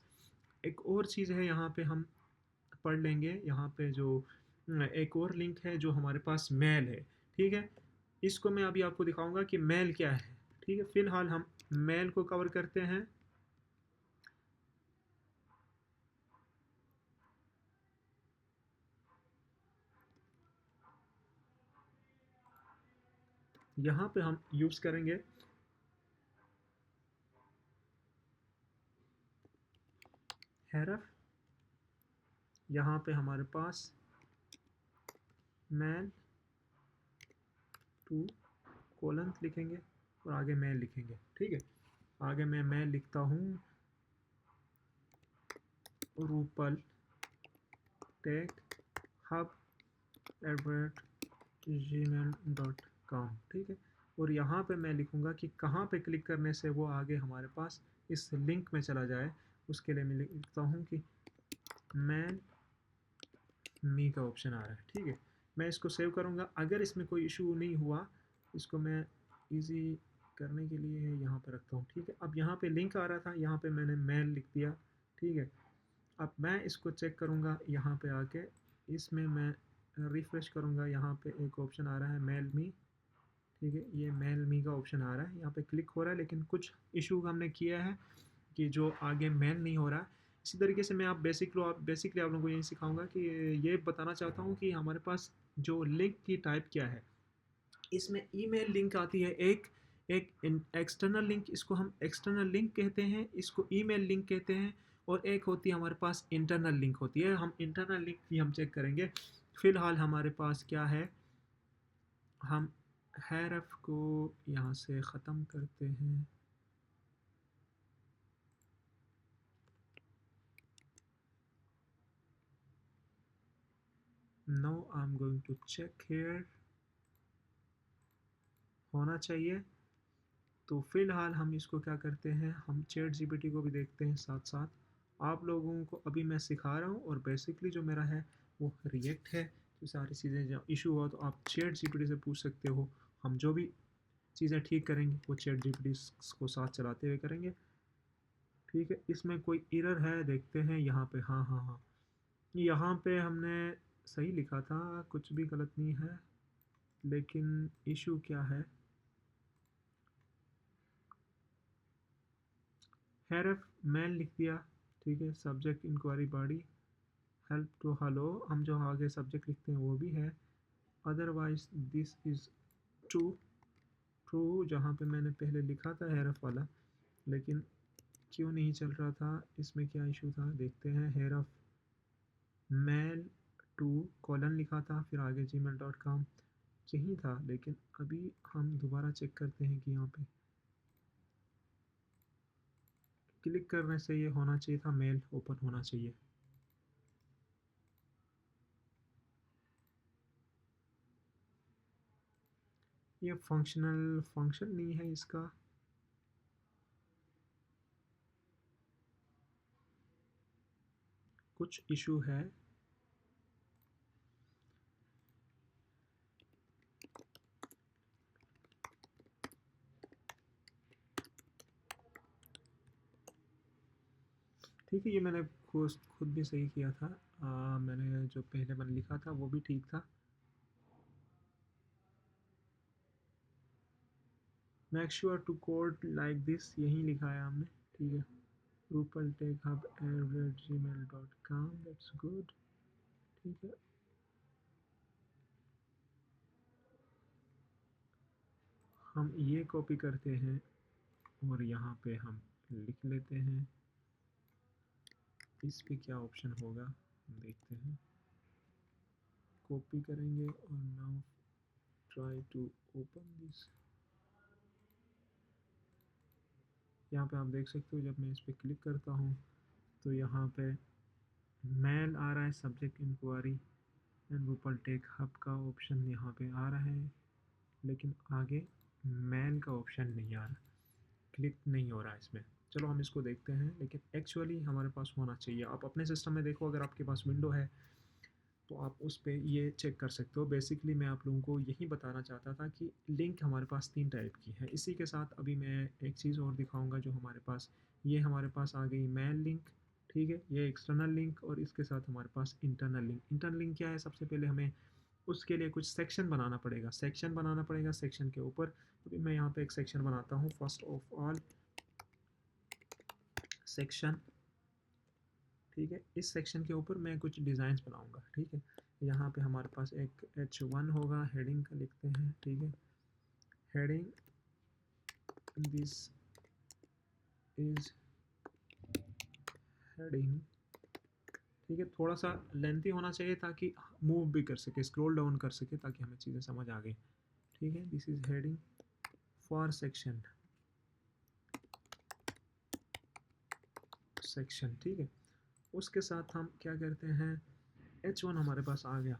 एक और चीज़ है, यहाँ पे हम पढ़ लेंगे। यहाँ पे जो एक और लिंक है जो हमारे पास मेल है, ठीक है। इसको मैं अभी आपको दिखाऊंगा कि मेल क्या है, ठीक है। फिलहाल हम मेल को कवर करते हैं। यहाँ पे हम यूज़ करेंगे हेरफ। यहाँ पे हमारे पास मेल टू कोलन लिखेंगे और आगे मेल लिखेंगे, ठीक है। आगे मैं मेल लिखता हूँ रूपल टेक हब @gmail.com, ठीक है। और यहाँ पे मैं लिखूँगा कि कहाँ पे क्लिक करने से वो आगे हमारे पास इस लिंक में चला जाए। उसके लिए मैं लिखता हूँ कि मेल मी का ऑप्शन आ रहा है, ठीक है। मैं इसको सेव करूँगा। अगर इसमें कोई इशू नहीं हुआ, इसको मैं इजी करने के लिए यहाँ पे रखता हूँ, ठीक है। अब यहाँ पे लिंक आ रहा था, यहाँ पे मैंने मेल लिख दिया, ठीक है। अब मैं इसको चेक करूँगा यहाँ पे आके, इसमें मैं रिफ़्रेश करूँगा, यहाँ पे एक ऑप्शन आ रहा है मेल मी, ठीक है। ये मेल मी का ऑप्शन आ रहा है, यहाँ पे क्लिक हो रहा है, लेकिन कुछ इशू हमने किया है कि जो आगे मेल नहीं हो रहा है। इसी तरीके से मैं आप बेसिकली आप लोगों को यही सिखाऊंगा कि ये बताना चाहता हूँ कि हमारे पास जो लिंक की टाइप क्या है। इसमें ईमेल लिंक आती है, एक एक एक्सटर्नल लिंक, इसको हम एक्सटर्नल लिंक कहते हैं, इसको ईमेल लिंक कहते हैं। और एक होती है हमारे पास इंटरनल लिंक होती है, हम इंटरनल लिंक भी हम चेक करेंगे। फ़िलहाल हमारे पास क्या है, हम हैरफ को यहाँ से ख़त्म करते हैं। No I am going to check here, होना चाहिए। तो फ़िलहाल हम इसको क्या करते हैं, हम चैट जीपीटी को भी देखते हैं साथ साथ। आप लोगों को अभी मैं सिखा रहा हूँ, और बेसिकली जो मेरा है वो रिएक्ट है। तो सारी चीज़ें जो इशू हुआ तो आप चैट जीपीटी से पूछ सकते हो। हम जो भी चीज़ें ठीक करेंगे वो चैट जीपीटी को साथ चलाते हुए करेंगे, ठीक है। इसमें कोई एरर है, देखते हैं यहाँ पे। हाँ हाँ हाँ, यहाँ पे हमने सही लिखा था, कुछ भी गलत नहीं है, लेकिन इशू क्या है। हैरफ मैन लिख दिया, ठीक है। Subject inquiry body, help to hello, हम जो आगे सब्जेक्ट लिखते हैं वो भी है। Otherwise this is true, true जहाँ पे मैंने पहले लिखा था हैरफ वाला, लेकिन क्यों नहीं चल रहा था, इसमें क्या इशू था, देखते हैं। हैरफ मेल टू कॉलन लिखा था, फिर आगे gmail.com यही था, लेकिन अभी हम दोबारा चेक करते हैं कि यहाँ पे क्लिक करने से ये होना चाहिए था, मेल ओपन होना चाहिए। ये फंक्शनल फंक्शन नहीं है इसका, कुछ इशू है। ठीक है, ये मैंने खुद खुद भी सही किया था। मैंने जो पहले मैंने लिखा था वो भी ठीक था। Make sure to code like this, यही लिखा है हमने, ठीक है। Rupal tech hub @gmail.com, that's good, ठीक है। हम ये कॉपी करते हैं और यहाँ पे हम लिख लेते हैं। इस पे क्या ऑप्शन होगा देखते हैं, कॉपी करेंगे और now try to open this. यहाँ पे आप देख सकते हो, जब मैं इस पर क्लिक करता हूँ तो यहाँ पे मेल आ रहा है, subject inquiry and Rupal tech hub का ऑप्शन यहाँ पे आ रहा है, लेकिन आगे मेल का ऑप्शन नहीं आ रहा, क्लिक नहीं हो रहा है इसमें। चलो हम इसको देखते हैं, लेकिन एक्चुअली हमारे पास होना चाहिए। आप अपने सिस्टम में देखो, अगर आपके पास विंडो है तो आप उस पर ये चेक कर सकते हो। बेसिकली मैं आप लोगों को यही बताना चाहता था कि लिंक हमारे पास 3 टाइप की है। इसी के साथ अभी मैं एक चीज़ और दिखाऊंगा, जो हमारे पास ये हमारे पास आ गई मेल लिंक, ठीक है। ये एक्सटर्नल लिंक, और इसके साथ हमारे पास इंटरनल लिंक। इंटरनल लिंक क्या है, सबसे पहले हमें उसके लिए कुछ सेक्शन बनाना पड़ेगा, सेक्शन बनाना पड़ेगा। सेक्शन के ऊपर अभी मैं यहाँ पे एक सेक्शन बनाता हूँ, फर्स्ट ऑफ ऑल सेक्शन, ठीक है। इस सेक्शन के ऊपर मैं कुछ डिज़ाइंस बनाऊंगा, ठीक है। यहाँ पे हमारे पास एक H1 होगा, हेडिंग का लिखते हैं, ठीक है। हेडिंग, दिस इज हेडिंग, ठीक है। थोड़ा सा लेंथी होना चाहिए ताकि मूव भी कर सके, स्क्रॉल डाउन कर सके, ताकि हमें चीज़ें समझ आ गई, ठीक है। This is heading for section, section, ठीक है। उसके साथ हम क्या करते हैं, H1 हमारे पास आ गया।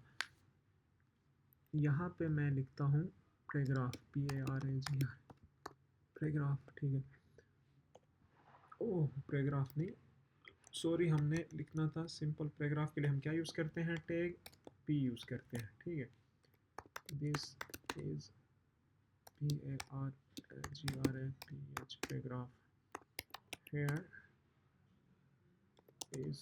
यहाँ पे मैं लिखता हूँ पैराग्राफ, PARAGR, पैराग्राफ, ठीक है। ओह पैराग्राफ नहीं, सॉरी, हमने लिखना था सिंपल पैराग्राफ के लिए हम क्या यूज़ करते हैं, टैग पी यूज़ करते हैं, ठीक है। This is PARAGRAPH paragraph, here is,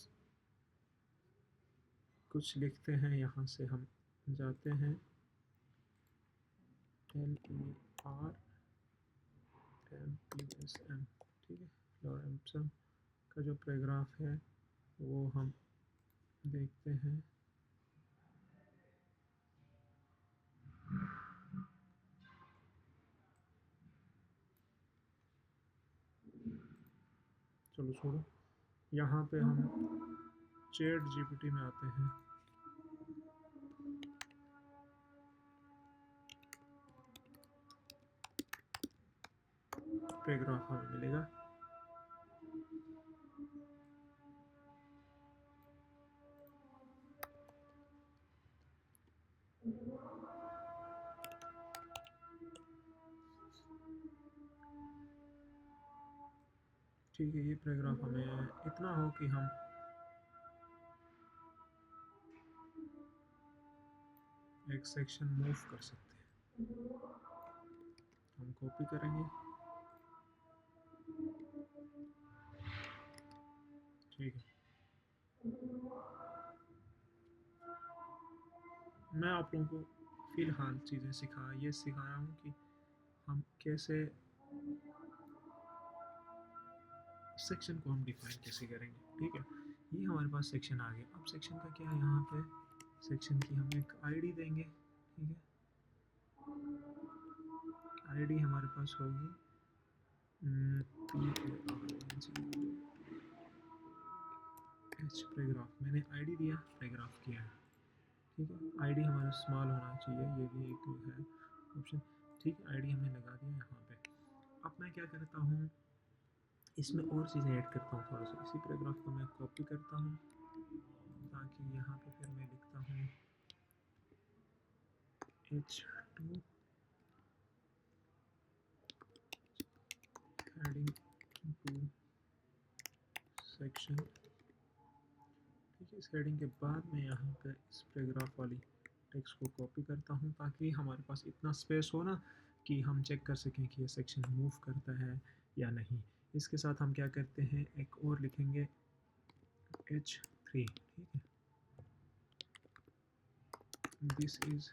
कुछ लिखते हैं, यहाँ से हम जाते हैं LERMPSM, ठीक है। लॉरेम्पसन का जो पैराग्राफ है वो हम देखते हैं। चलो छोड़ो, यहाँ पे हम चैट जीपीटी में आते हैं। पैराग्राफ हमें मिलेगा। ठीक है, ये पैराग्राफ हमें इतना हो कि हम एक सेक्शन मूव कर सकते हैं। हम कॉपी करेंगे, ठीक है। मैं आप लोगों को फ़िलहाल चीज़ें सिखा रहा हूँ कि हम कैसे सेक्शन को हम डिफाइन कैसे करेंगे, ठीक है। ये हमारे पास सेक्शन आ गया। अब सेक्शन का क्या है, यहाँ पे सेक्शन की हम एक आईडी देंगे, ठीक है। आईडी हमारे पास होगी पैराग्राफ, मैंने आईडी दिया, पैराग्राफ किया है, ठीक है। आईडी हमारा स्मॉल होना चाहिए, ये भी एक है ऑप्शन, ठीक है। आईडी हमने लगा दिया यहाँ पे। अब मैं क्या करता हूँ, इसमें और चीज़ें ऐड करता हूँ थोड़ा सा। इसी पैराग्राफ को मैं कॉपी करता हूँ, ताकि यहाँ पे फिर मैं लिखता हूँ H2 heading to section, ठीक है। इस हेडिंग के बाद मैं यहाँ पे इस पैराग्राफ वाली टेक्स्ट को कॉपी करता हूँ, ताकि हमारे पास इतना स्पेस हो ना कि हम चेक कर सकें कि ये सेक्शन मूव करता है या नहीं। इसके साथ हम क्या करते हैं, एक और लिखेंगे H3, ठीक है। दिस इज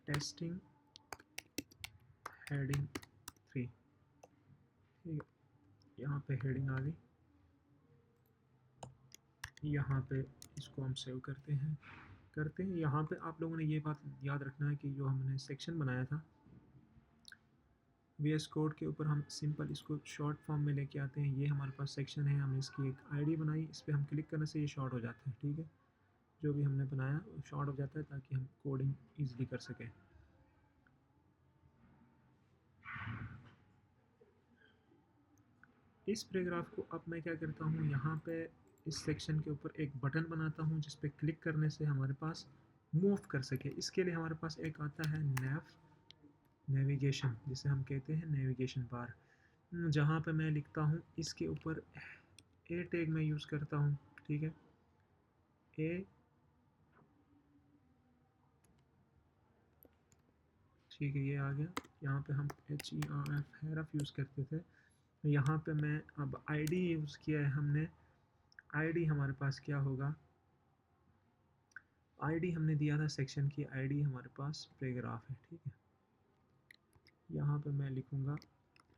टेस्टिंग हेडिंग 3, ठीक है। यहाँ पे हेडिंग आ गई, यहाँ पे इसको हम सेव करते हैं। यहाँ पे आप लोगों ने ये बात याद रखना है कि जो हमने सेक्शन बनाया था VS कोड के ऊपर, हम सिंपल इसको शॉर्ट फॉर्म में लेके आते हैं। ये हमारे पास सेक्शन है, हमने इसकी एक आईडी बनाई, इस पर हम क्लिक करने से ये शॉर्ट हो जाता है, ठीक है। जो भी हमने बनाया वो शॉर्ट हो जाता है, ताकि हम कोडिंग ईजिली कर सकें। इस पैराग्राफ को अब मैं क्या करता हूँ, यहाँ पे इस सेक्शन के ऊपर एक बटन बनाता हूँ, जिस पे क्लिक करने से हमारे पास मूव कर सके। इसके लिए हमारे पास एक आता है नेविगेशन, जिसे हम कहते हैं नेविगेशन बार, जहाँ पे मैं लिखता हूँ इसके ऊपर ए टैग में यूज़ करता हूँ, ठीक है। ए, ठीक है, ये आ गया। यहाँ पे हम हेरफ यूज़ करते थे, यहाँ पे मैं अब आईडी यूज़ किया है हमने। आईडी हमारे पास क्या होगा, आईडी हमने दिया था सेक्शन की आईडी, हमारे पास पैराग्राफ है, ठीक है। यहाँ पे मैं लिखूँगा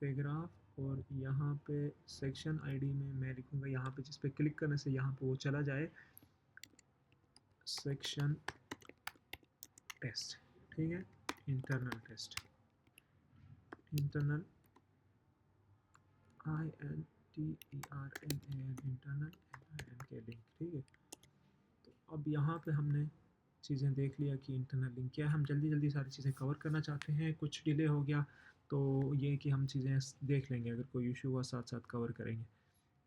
पैराग्राफ, और यहाँ पे सेक्शन आईडी में मैं लिखूँगा, यहाँ पे जिस पे क्लिक करने से यहाँ पे वो चला जाए, सेक्शन टेस्ट, ठीक है। इंटरनल टेस्ट, इंटरनल इंटरनल के लिंक, ठीक है। तो अब यहाँ पे हमने चीज़ें देख लिया कि इंटरनल लिंक क्या है। हम जल्दी जल्दी सारी चीज़ें कवर करना चाहते हैं, कुछ डिले हो गया तो ये कि हम चीज़ें देख लेंगे, अगर कोई इशू हुआ साथ साथ कवर करेंगे।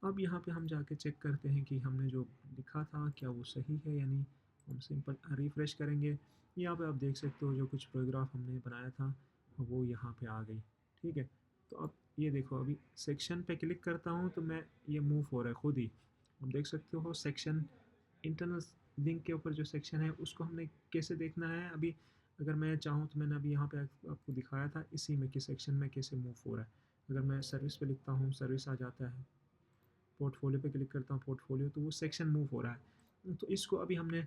अब यहाँ पे हम जाके चेक करते हैं कि हमने जो लिखा था क्या वो सही है या नहीं। हम सिंपल रिफ़्रेश करेंगे, यहाँ पे आप देख सकते हो जो कुछ पैराग्राफ हमने बनाया था वो यहाँ पे आ गई, ठीक है। तो अब ये देखो अभी सेक्शन पे क्लिक करता हूँ तो मैं ये मूव हो रहा है खुद ही। आप देख सकते हो सेक्शन इंटरनल लिंक के ऊपर जो सेक्शन है उसको हमने कैसे देखना है अभी। अगर मैं चाहूँ तो मैंने अभी यहाँ पे आपको दिखाया था इसी में कि सेक्शन में कैसे मूव हो रहा है। अगर मैं सर्विस पे लिखता हूँ सर्विस आ जाता है, पोर्टफोलियो पे क्लिक करता हूँ पोर्टफोलियो, तो वो सेक्शन मूव हो रहा है। तो इसको अभी हमने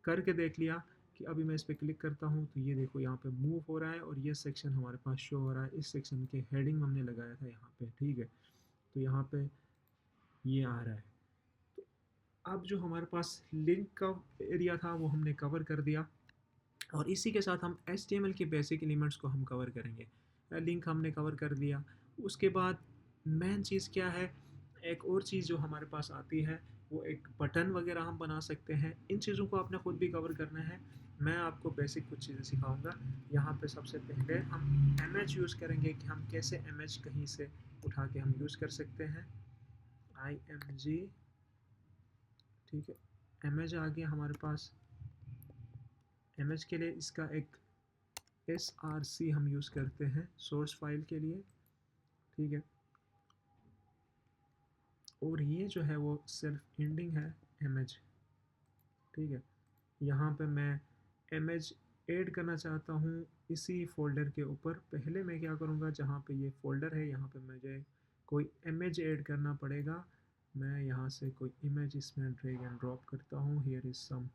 करके देख लिया कि अभी मैं इस पर क्लिक करता हूँ तो ये देखो यहाँ पे मूव हो रहा है और ये सेक्शन हमारे पास शो हो रहा है। इस सेक्शन के हेडिंग हमने लगाया था यहाँ पे, ठीक है। तो यहाँ पे ये आ रहा है। तो अब जो हमारे पास लिंक का एरिया था वो हमने कवर कर दिया और इसी के साथ हम HTML के बेसिक एलिमेंट्स को हम कवर करेंगे। लिंक हमने कवर कर दिया। उसके बाद मेन चीज़ क्या है, एक और चीज़ जो हमारे पास आती है वो एक बटन वगैरह हम बना सकते हैं। इन चीज़ों को आपने खुद भी कवर करना है। मैं आपको बेसिक कुछ चीज़ें सिखाऊंगा। यहाँ पे सबसे पहले हम इमेज यूज़ करेंगे कि हम कैसे इमेज कहीं से उठा के हम यूज़ कर सकते हैं। IMG, ठीक है। इमेज आ गया हमारे पास। इमेज के लिए इसका एक SRC हम यूज़ करते हैं सोर्स फाइल के लिए, ठीक है। और ये जो है वो सेल्फ एंडिंग है इमेज, ठीक है। यहाँ पे मैं इमेज ऐड करना चाहता हूँ इसी फोल्डर के ऊपर। पहले मैं क्या करूँगा, जहाँ पे ये फोल्डर है यहाँ पे मुझे कोई इमेज ऐड करना पड़ेगा। मैं यहाँ से कोई इमेज इसमें ड्रैग एंड ड्रॉप करता हूँ। Here is some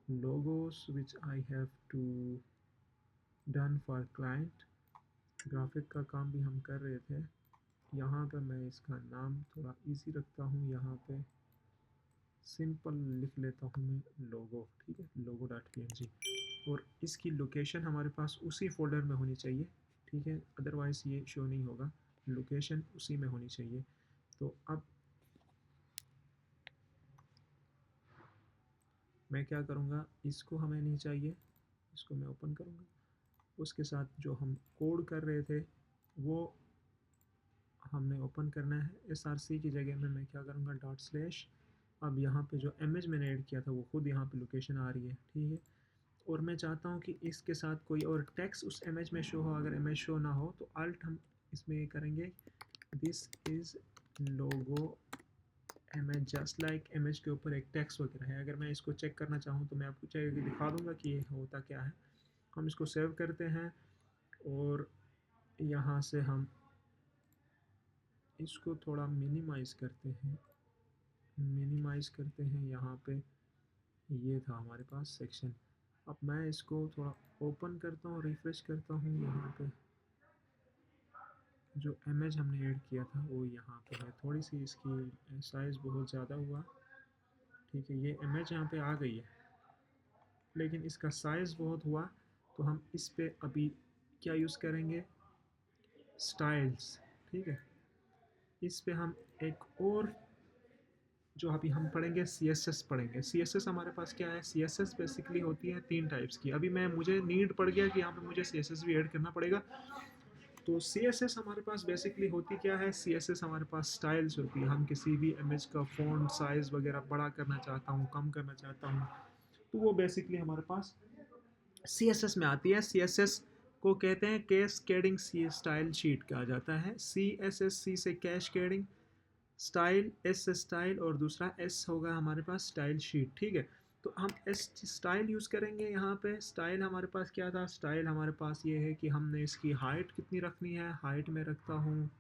logos which I have to done for client। Graphic का काम भी हम कर रहे थे। यहाँ पे मैं इसका नाम थोड़ा इजी रखता हूँ, यहाँ पे सिंपल लिख लेता हूँ मैं लोगो, ठीक है, logo.png। और इसकी लोकेशन हमारे पास उसी फोल्डर में होनी चाहिए, ठीक है, अदरवाइज़ ये शो नहीं होगा। लोकेशन उसी में होनी चाहिए। तो अब मैं क्या करूँगा, इसको हमें नहीं चाहिए, इसको मैं ओपन करूँगा। उसके साथ जो हम कोड कर रहे थे वो हमने ओपन करना है। SRC की जगह में मैं क्या करूँगा, डॉट स्लैश। अब यहाँ पे जो इमेज मैंने ऐड किया था वो खुद यहाँ पे लोकेशन आ रही है, ठीक है। और मैं चाहता हूँ कि इसके साथ कोई और टेक्स्ट उस इमेज में शो हो। अगर इमेज शो ना हो तो अल्ट हम इसमें ये करेंगे, this is logo image, just like image के ऊपर एक टेक्स्ट वगैरह है। अगर मैं इसको चेक करना चाहूँ तो मैं आपको चेक दिखा दूँगा कि ये होता क्या है। हम इसको सेव करते हैं और यहाँ से हम इसको थोड़ा मिनिमाइज़ करते हैं, यहाँ पे ये था हमारे पास सेक्शन। अब मैं इसको थोड़ा ओपन करता हूँ, रिफ्रेश करता हूँ। यहाँ पे जो इमेज हमने ऐड किया था वो यहाँ पे है। थोड़ी सी इसकी साइज़ बहुत ज़्यादा हुआ, ठीक है। ये इमेज यहाँ पे आ गई है लेकिन इसका साइज़ बहुत हुआ। तो हम इस पे अभी क्या यूज़ करेंगे, स्टाइल्स, ठीक है। इस पे हम एक और जो अभी हम पढ़ेंगे CSS पढ़ेंगे। CSS हमारे पास क्या है, CSS बेसिकली होती है 3 टाइप्स की। अभी मैं मुझे नीड पड़ गया कि यहाँ पे मुझे CSS भी ऐड करना पड़ेगा। तो CSS हमारे पास बेसिकली होती क्या है, CSS हमारे पास स्टाइल्स होती है। हम किसी भी इमेज का फ़ॉन्ट साइज़ वगैरह बड़ा करना चाहता हूँ, कम करना चाहता हूँ, तो वो बेसिकली हमारे पास CSS में आती है। CSS को कहते हैं कैस्केडिंग सी स्टाइल शीट कहा जाता है। CSS से कैस्केडिंग, स्टाइल S से स्टाइल और दूसरा S होगा हमारे पास स्टाइल शीट, ठीक है। तो हम एस स्टाइल यूज़ करेंगे। यहाँ पे स्टाइल हमारे पास क्या था, स्टाइल हमारे पास ये है कि हमने इसकी हाइट कितनी रखनी है। हाइट में रखता हूँ,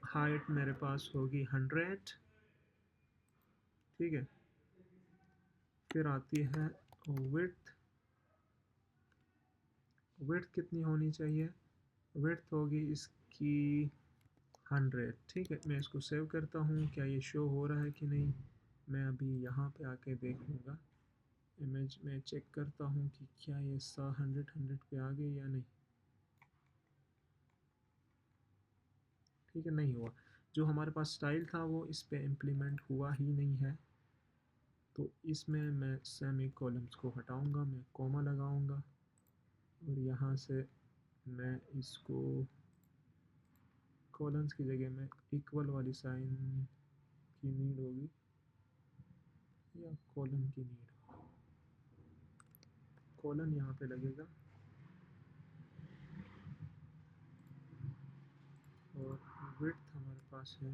हाइट मेरे पास होगी 100, ठीक है। फिर आती है विड्थ, विड्थ कितनी होनी चाहिए, विड्थ होगी इसकी 100, ठीक है। मैं इसको सेव करता हूँ। क्या ये शो हो रहा है कि नहीं, मैं अभी यहाँ पे आके देख लूँगा। इमेज में चेक करता हूँ कि क्या ये 100 पे आ गई या नहीं, ठीक है, नहीं हुआ। जो हमारे पास स्टाइल था वो इस पे इम्प्लीमेंट हुआ ही नहीं है। तो इसमें मैं सेमी कॉलम्स को हटाऊंगा, मैं कॉमा लगाऊंगा और यहाँ से मैं इसको कॉलम्स की जगह में इक्वल वाली साइन की नीड होगी या कॉलन की नीड, कॉलन यहाँ पे लगेगा। और विड्थ हमारे पास है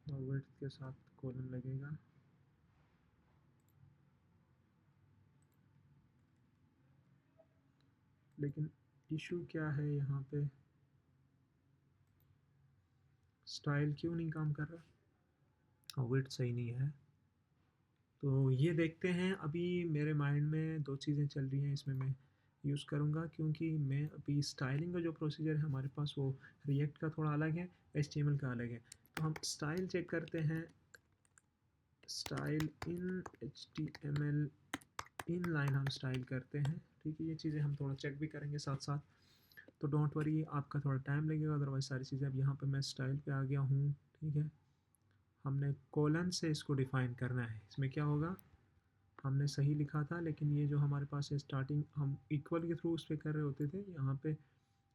और विड्थ के साथ कॉलम लगेगा। लेकिन इशू क्या है यहाँ पे, स्टाइल क्यों नहीं काम कर रहा, विड्थ सही नहीं है। तो ये देखते हैं, अभी मेरे माइंड में दो चीज़ें चल रही हैं, इसमें मैं यूज़ करूँगा क्योंकि मैं अभी स्टाइलिंग का जो प्रोसीजर है हमारे पास वो रिएक्ट का थोड़ा अलग है, HTML का अलग है। तो हम स्टाइल चेक करते हैं, style in HTML in line हम स्टाइल करते हैं, ठीक है। ये चीज़ें हम थोड़ा चेक भी करेंगे साथ साथ, तो डोंट वरी, आपका थोड़ा टाइम लगेगा, अदरवाइज सारी चीज़ें। अब यहाँ पे मैं स्टाइल पे आ गया हूँ, ठीक है। हमने कोलन से इसको डिफ़ाइन करना है, इसमें क्या होगा, हमने सही लिखा था लेकिन ये जो हमारे पास है स्टार्टिंग हम इक्वल के थ्रू उस पर कर रहे होते थे, यहाँ पे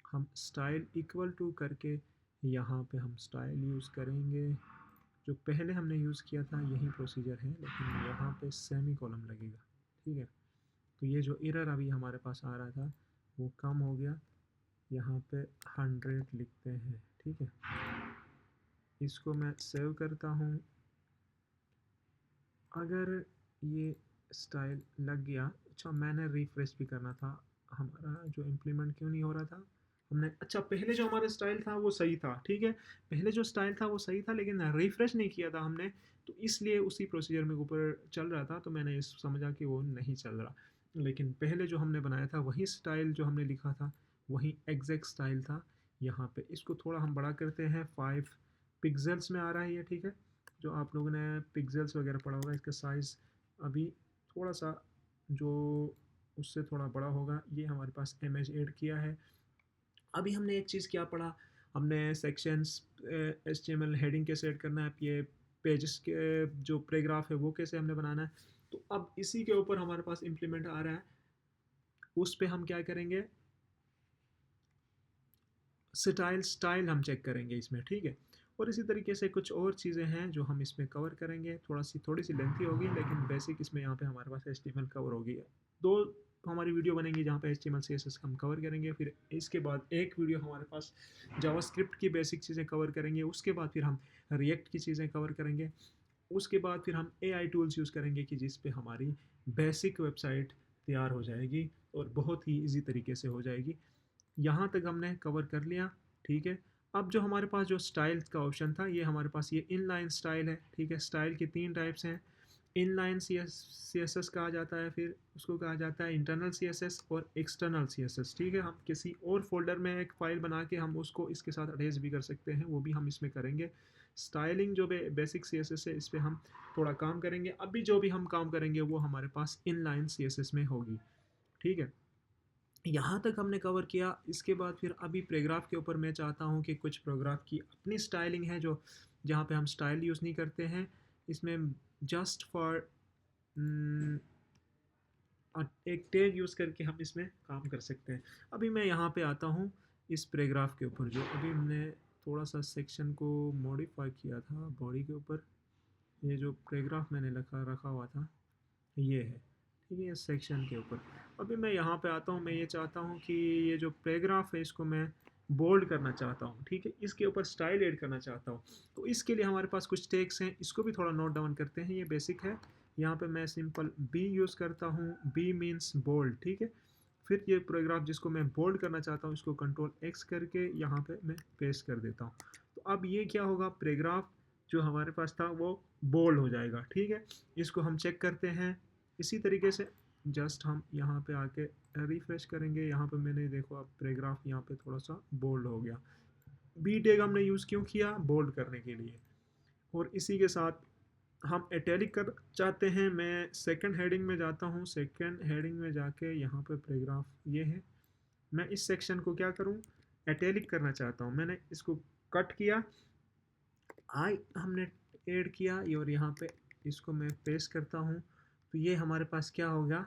हम स्टाइल इक्वल टू करके यहाँ पे हम स्टाइल यूज़ करेंगे। जो पहले हमने यूज़ किया था यही प्रोसीजर है, लेकिन यहाँ पे सेमी कॉलम लगेगा, ठीक है। तो ये जो एरर अभी हमारे पास आ रहा था वो कम हो गया। यहाँ पे 100 लिखते हैं, ठीक है। इसको मैं सेव करता हूँ। अगर ये स्टाइल लग गया, अच्छा मैंने रिफ्रेश भी करना था, हमारा जो इम्प्लीमेंट क्यों नहीं हो रहा था, हमने, अच्छा पहले जो हमारा स्टाइल था वो सही था, ठीक है। पहले जो स्टाइल था वो सही था लेकिन रिफ्रेश नहीं किया था हमने, तो इसलिए उसी प्रोसीजर में ऊपर चल रहा था, तो मैंने इस समझा कि वो नहीं चल रहा। लेकिन पहले जो हमने बनाया था वही स्टाइल जो हमने लिखा था वही एग्जैक्ट स्टाइल था। यहाँ पे इसको थोड़ा हम बड़ा करते हैं, 5 पिक्सल्स में आ रहा है ये, ठीक है। जो आप लोगों ने पिक्सल्स वगैरह पढ़ा होगा, इसका साइज़ अभी थोड़ा सा जो उससे थोड़ा बड़ा होगा, ये हमारे पास इमेज ऐड किया है। अभी हमने एक चीज़ क्या पढ़ा, हमने सेक्शंस, HTML हेडिंग कैसे ऐड करना है, ये पेजेस के जो पैराग्राफ है वो कैसे हमने बनाना है। तो अब इसी के ऊपर हमारे पास इम्प्लीमेंट आ रहा है, उस पर हम क्या करेंगे, स्टाइल हम चेक करेंगे इसमें, ठीक है। और इसी तरीके से कुछ और चीज़ें हैं जो हम इसमें कवर करेंगे, थोड़ी सी लेंथी होगी लेकिन बेसिक इसमें यहाँ पे हमारे पास HTML कवर होगी। दो हमारी वीडियो बनेंगी जहाँ पे HTML CSS हम कवर करेंगे, फिर इसके बाद एक वीडियो हमारे पास जावास्क्रिप्ट की बेसिक चीज़ें कवर करेंगे, उसके बाद फिर हम रिएक्ट की चीज़ें कवर करेंगे, उसके बाद फिर हम AI टूल्स यूज़ करेंगे कि जिस पे हमारी बेसिक वेबसाइट तैयार हो जाएगी और बहुत ही ईजी तरीके से हो जाएगी। यहाँ तक हमने कवर कर लिया, ठीक है। अब जो हमारे पास जो स्टाइल का ऑप्शन था, ये हमारे पास ये इनलाइन स्टाइल है, ठीक है। स्टाइल के 3 टाइप्स हैं, इनलाइन CSS कहा जाता है, फिर उसको कहा जाता है इंटरनल CSS और एक्सटर्नल CSS, ठीक है। हम किसी और फोल्डर में एक फ़ाइल बना के हम उसको इसके साथ अटैच भी कर सकते हैं, वो भी हम इसमें करेंगे। स्टाइलिंग जो बेसिक CSS है इस पर हम थोड़ा काम करेंगे, अभी जो भी हम काम करेंगे वो हमारे पास इनलाइन CSS में होगी, ठीक है। यहाँ तक हमने कवर किया। इसके बाद फिर अभी पैराग्राफ के ऊपर मैं चाहता हूँ कि कुछ पैराग्राफ की अपनी स्टाइलिंग है, जो जहाँ पे हम स्टाइल यूज़ नहीं करते हैं, इसमें जस्ट फॉर एक टैग यूज़ करके हम इसमें काम कर सकते हैं। अभी मैं यहाँ पे आता हूँ इस पैराग्राफ के ऊपर, जो अभी हमने थोड़ा सा सेक्शन को मॉडिफाई किया था बॉडी के ऊपर, ये जो पैराग्राफ मैंने रखा हुआ था ये है, ठीक है, इस सेक्शन के ऊपर। अभी मैं यहाँ पे आता हूँ, मैं ये चाहता हूँ कि ये जो पैराग्राफ है इसको मैं बोल्ड करना चाहता हूँ, ठीक है, इसके ऊपर स्टाइल ऐड करना चाहता हूँ। तो इसके लिए हमारे पास कुछ टेक्स हैं, इसको भी थोड़ा नोट डाउन करते हैं, ये बेसिक है। यहाँ पे मैं सिंपल बी यूज़ करता हूँ, बी मीन्स बोल्ड, ठीक है। फिर ये पैराग्राफ जिसको मैं बोल्ड करना चाहता हूँ इसको Ctrl+X करके यहाँ पे मैं पेस्ट कर देता हूँ। तो अब ये क्या होगा, पैराग्राफ जो हमारे पास था वो बोल्ड हो जाएगा, ठीक है। इसको हम चेक करते हैं इसी तरीके से, जस्ट हम यहाँ पे आके रिफ्रेश करेंगे, यहाँ पे मैंने देखो अब पैराग्राफ यहाँ पे थोड़ा सा बोल्ड हो गया। बी टैग हमने यूज़ क्यों किया, बोल्ड करने के लिए। और इसी के साथ हम इटैलिक कर चाहते हैं, मैं सेकंड हेडिंग में जाता हूँ, सेकंड हेडिंग में जाके यहाँ पे पैराग्राफ ये है, मैं इस सेक्शन को क्या करूँ, इटैलिक करना चाहता हूँ। मैंने इसको कट किया, आई हमने ऐड किया और यहाँ पे इसको मैं पेस्ट करता हूँ, तो ये हमारे पास क्या होगा,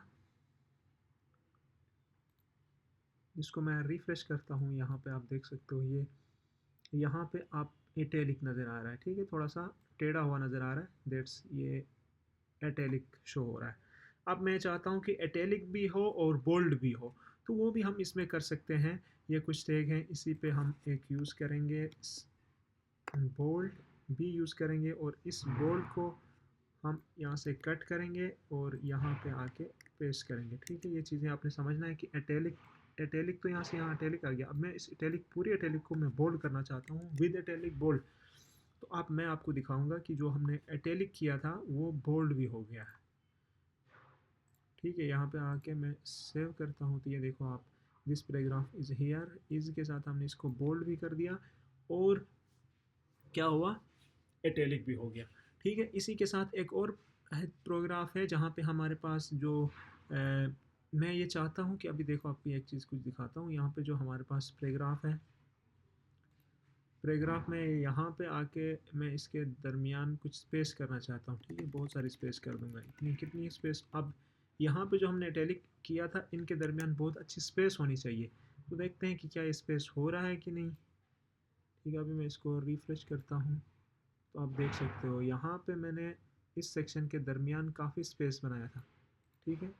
इसको मैं रिफ्रेश करता हूँ, यहाँ पे आप देख सकते हो ये यहाँ पे आप इटैलिक नज़र आ रहा है, ठीक है, थोड़ा सा टेढ़ा हुआ नज़र आ रहा है, दैट्स ये इटैलिक शो हो रहा है। अब मैं चाहता हूँ कि इटैलिक भी हो और बोल्ड भी हो, तो वो भी हम इसमें कर सकते हैं। ये कुछ टैग हैं, इसी पे हम एक यूज़ करेंगे बोल्ड भी यूज़ करेंगे, और इस बोल्ड को हम यहाँ से कट करेंगे और यहाँ पे आके पेस्ट करेंगे। ठीक है, ये चीज़ें आपने समझना है कि एटैलिक एटैलिक तो यहाँ से यहाँ एटैलिक आ गया। अब मैं इस एटैलिक पूरी एटैलिक को मैं बोल्ड करना चाहता हूँ विद एटैलिक बोल्ड। तो अब मैं आपको दिखाऊंगा कि जो हमने एटैलिक किया था वो बोल्ड भी हो गया है। ठीक है, यहाँ पे आके मैं सेव करता हूँ तो ये देखो आप, this paragraph is here, is के साथ हमने इसको बोल्ड भी कर दिया और क्या हुआ, एटैलिक भी हो गया। ठीक है, इसी के साथ एक और प्रोग्राफ है जहाँ पे हमारे पास जो मैं ये चाहता हूँ कि अभी देखो आपको एक चीज़ कुछ दिखाता हूँ। यहाँ पे जो हमारे पास पैराग्राफ है, पैराग्राफ में यहाँ पे आके मैं इसके दरमियान कुछ स्पेस करना चाहता हूँ। ठीक है, बहुत सारी स्पेस कर दूंगा। इतनी कितनी स्पेस, अब यहाँ पे जो हमने इटैलिक किया था इनके दरमियान बहुत अच्छी स्पेस होनी चाहिए। तो देखते हैं कि क्या ये स्पेस हो रहा है कि नहीं। ठीक है, अभी मैं इसको रिफ्रेश करता हूँ तो आप देख सकते हो यहाँ पे मैंने इस सेक्शन के दरमियान काफ़ी स्पेस बनाया था। ठीक है,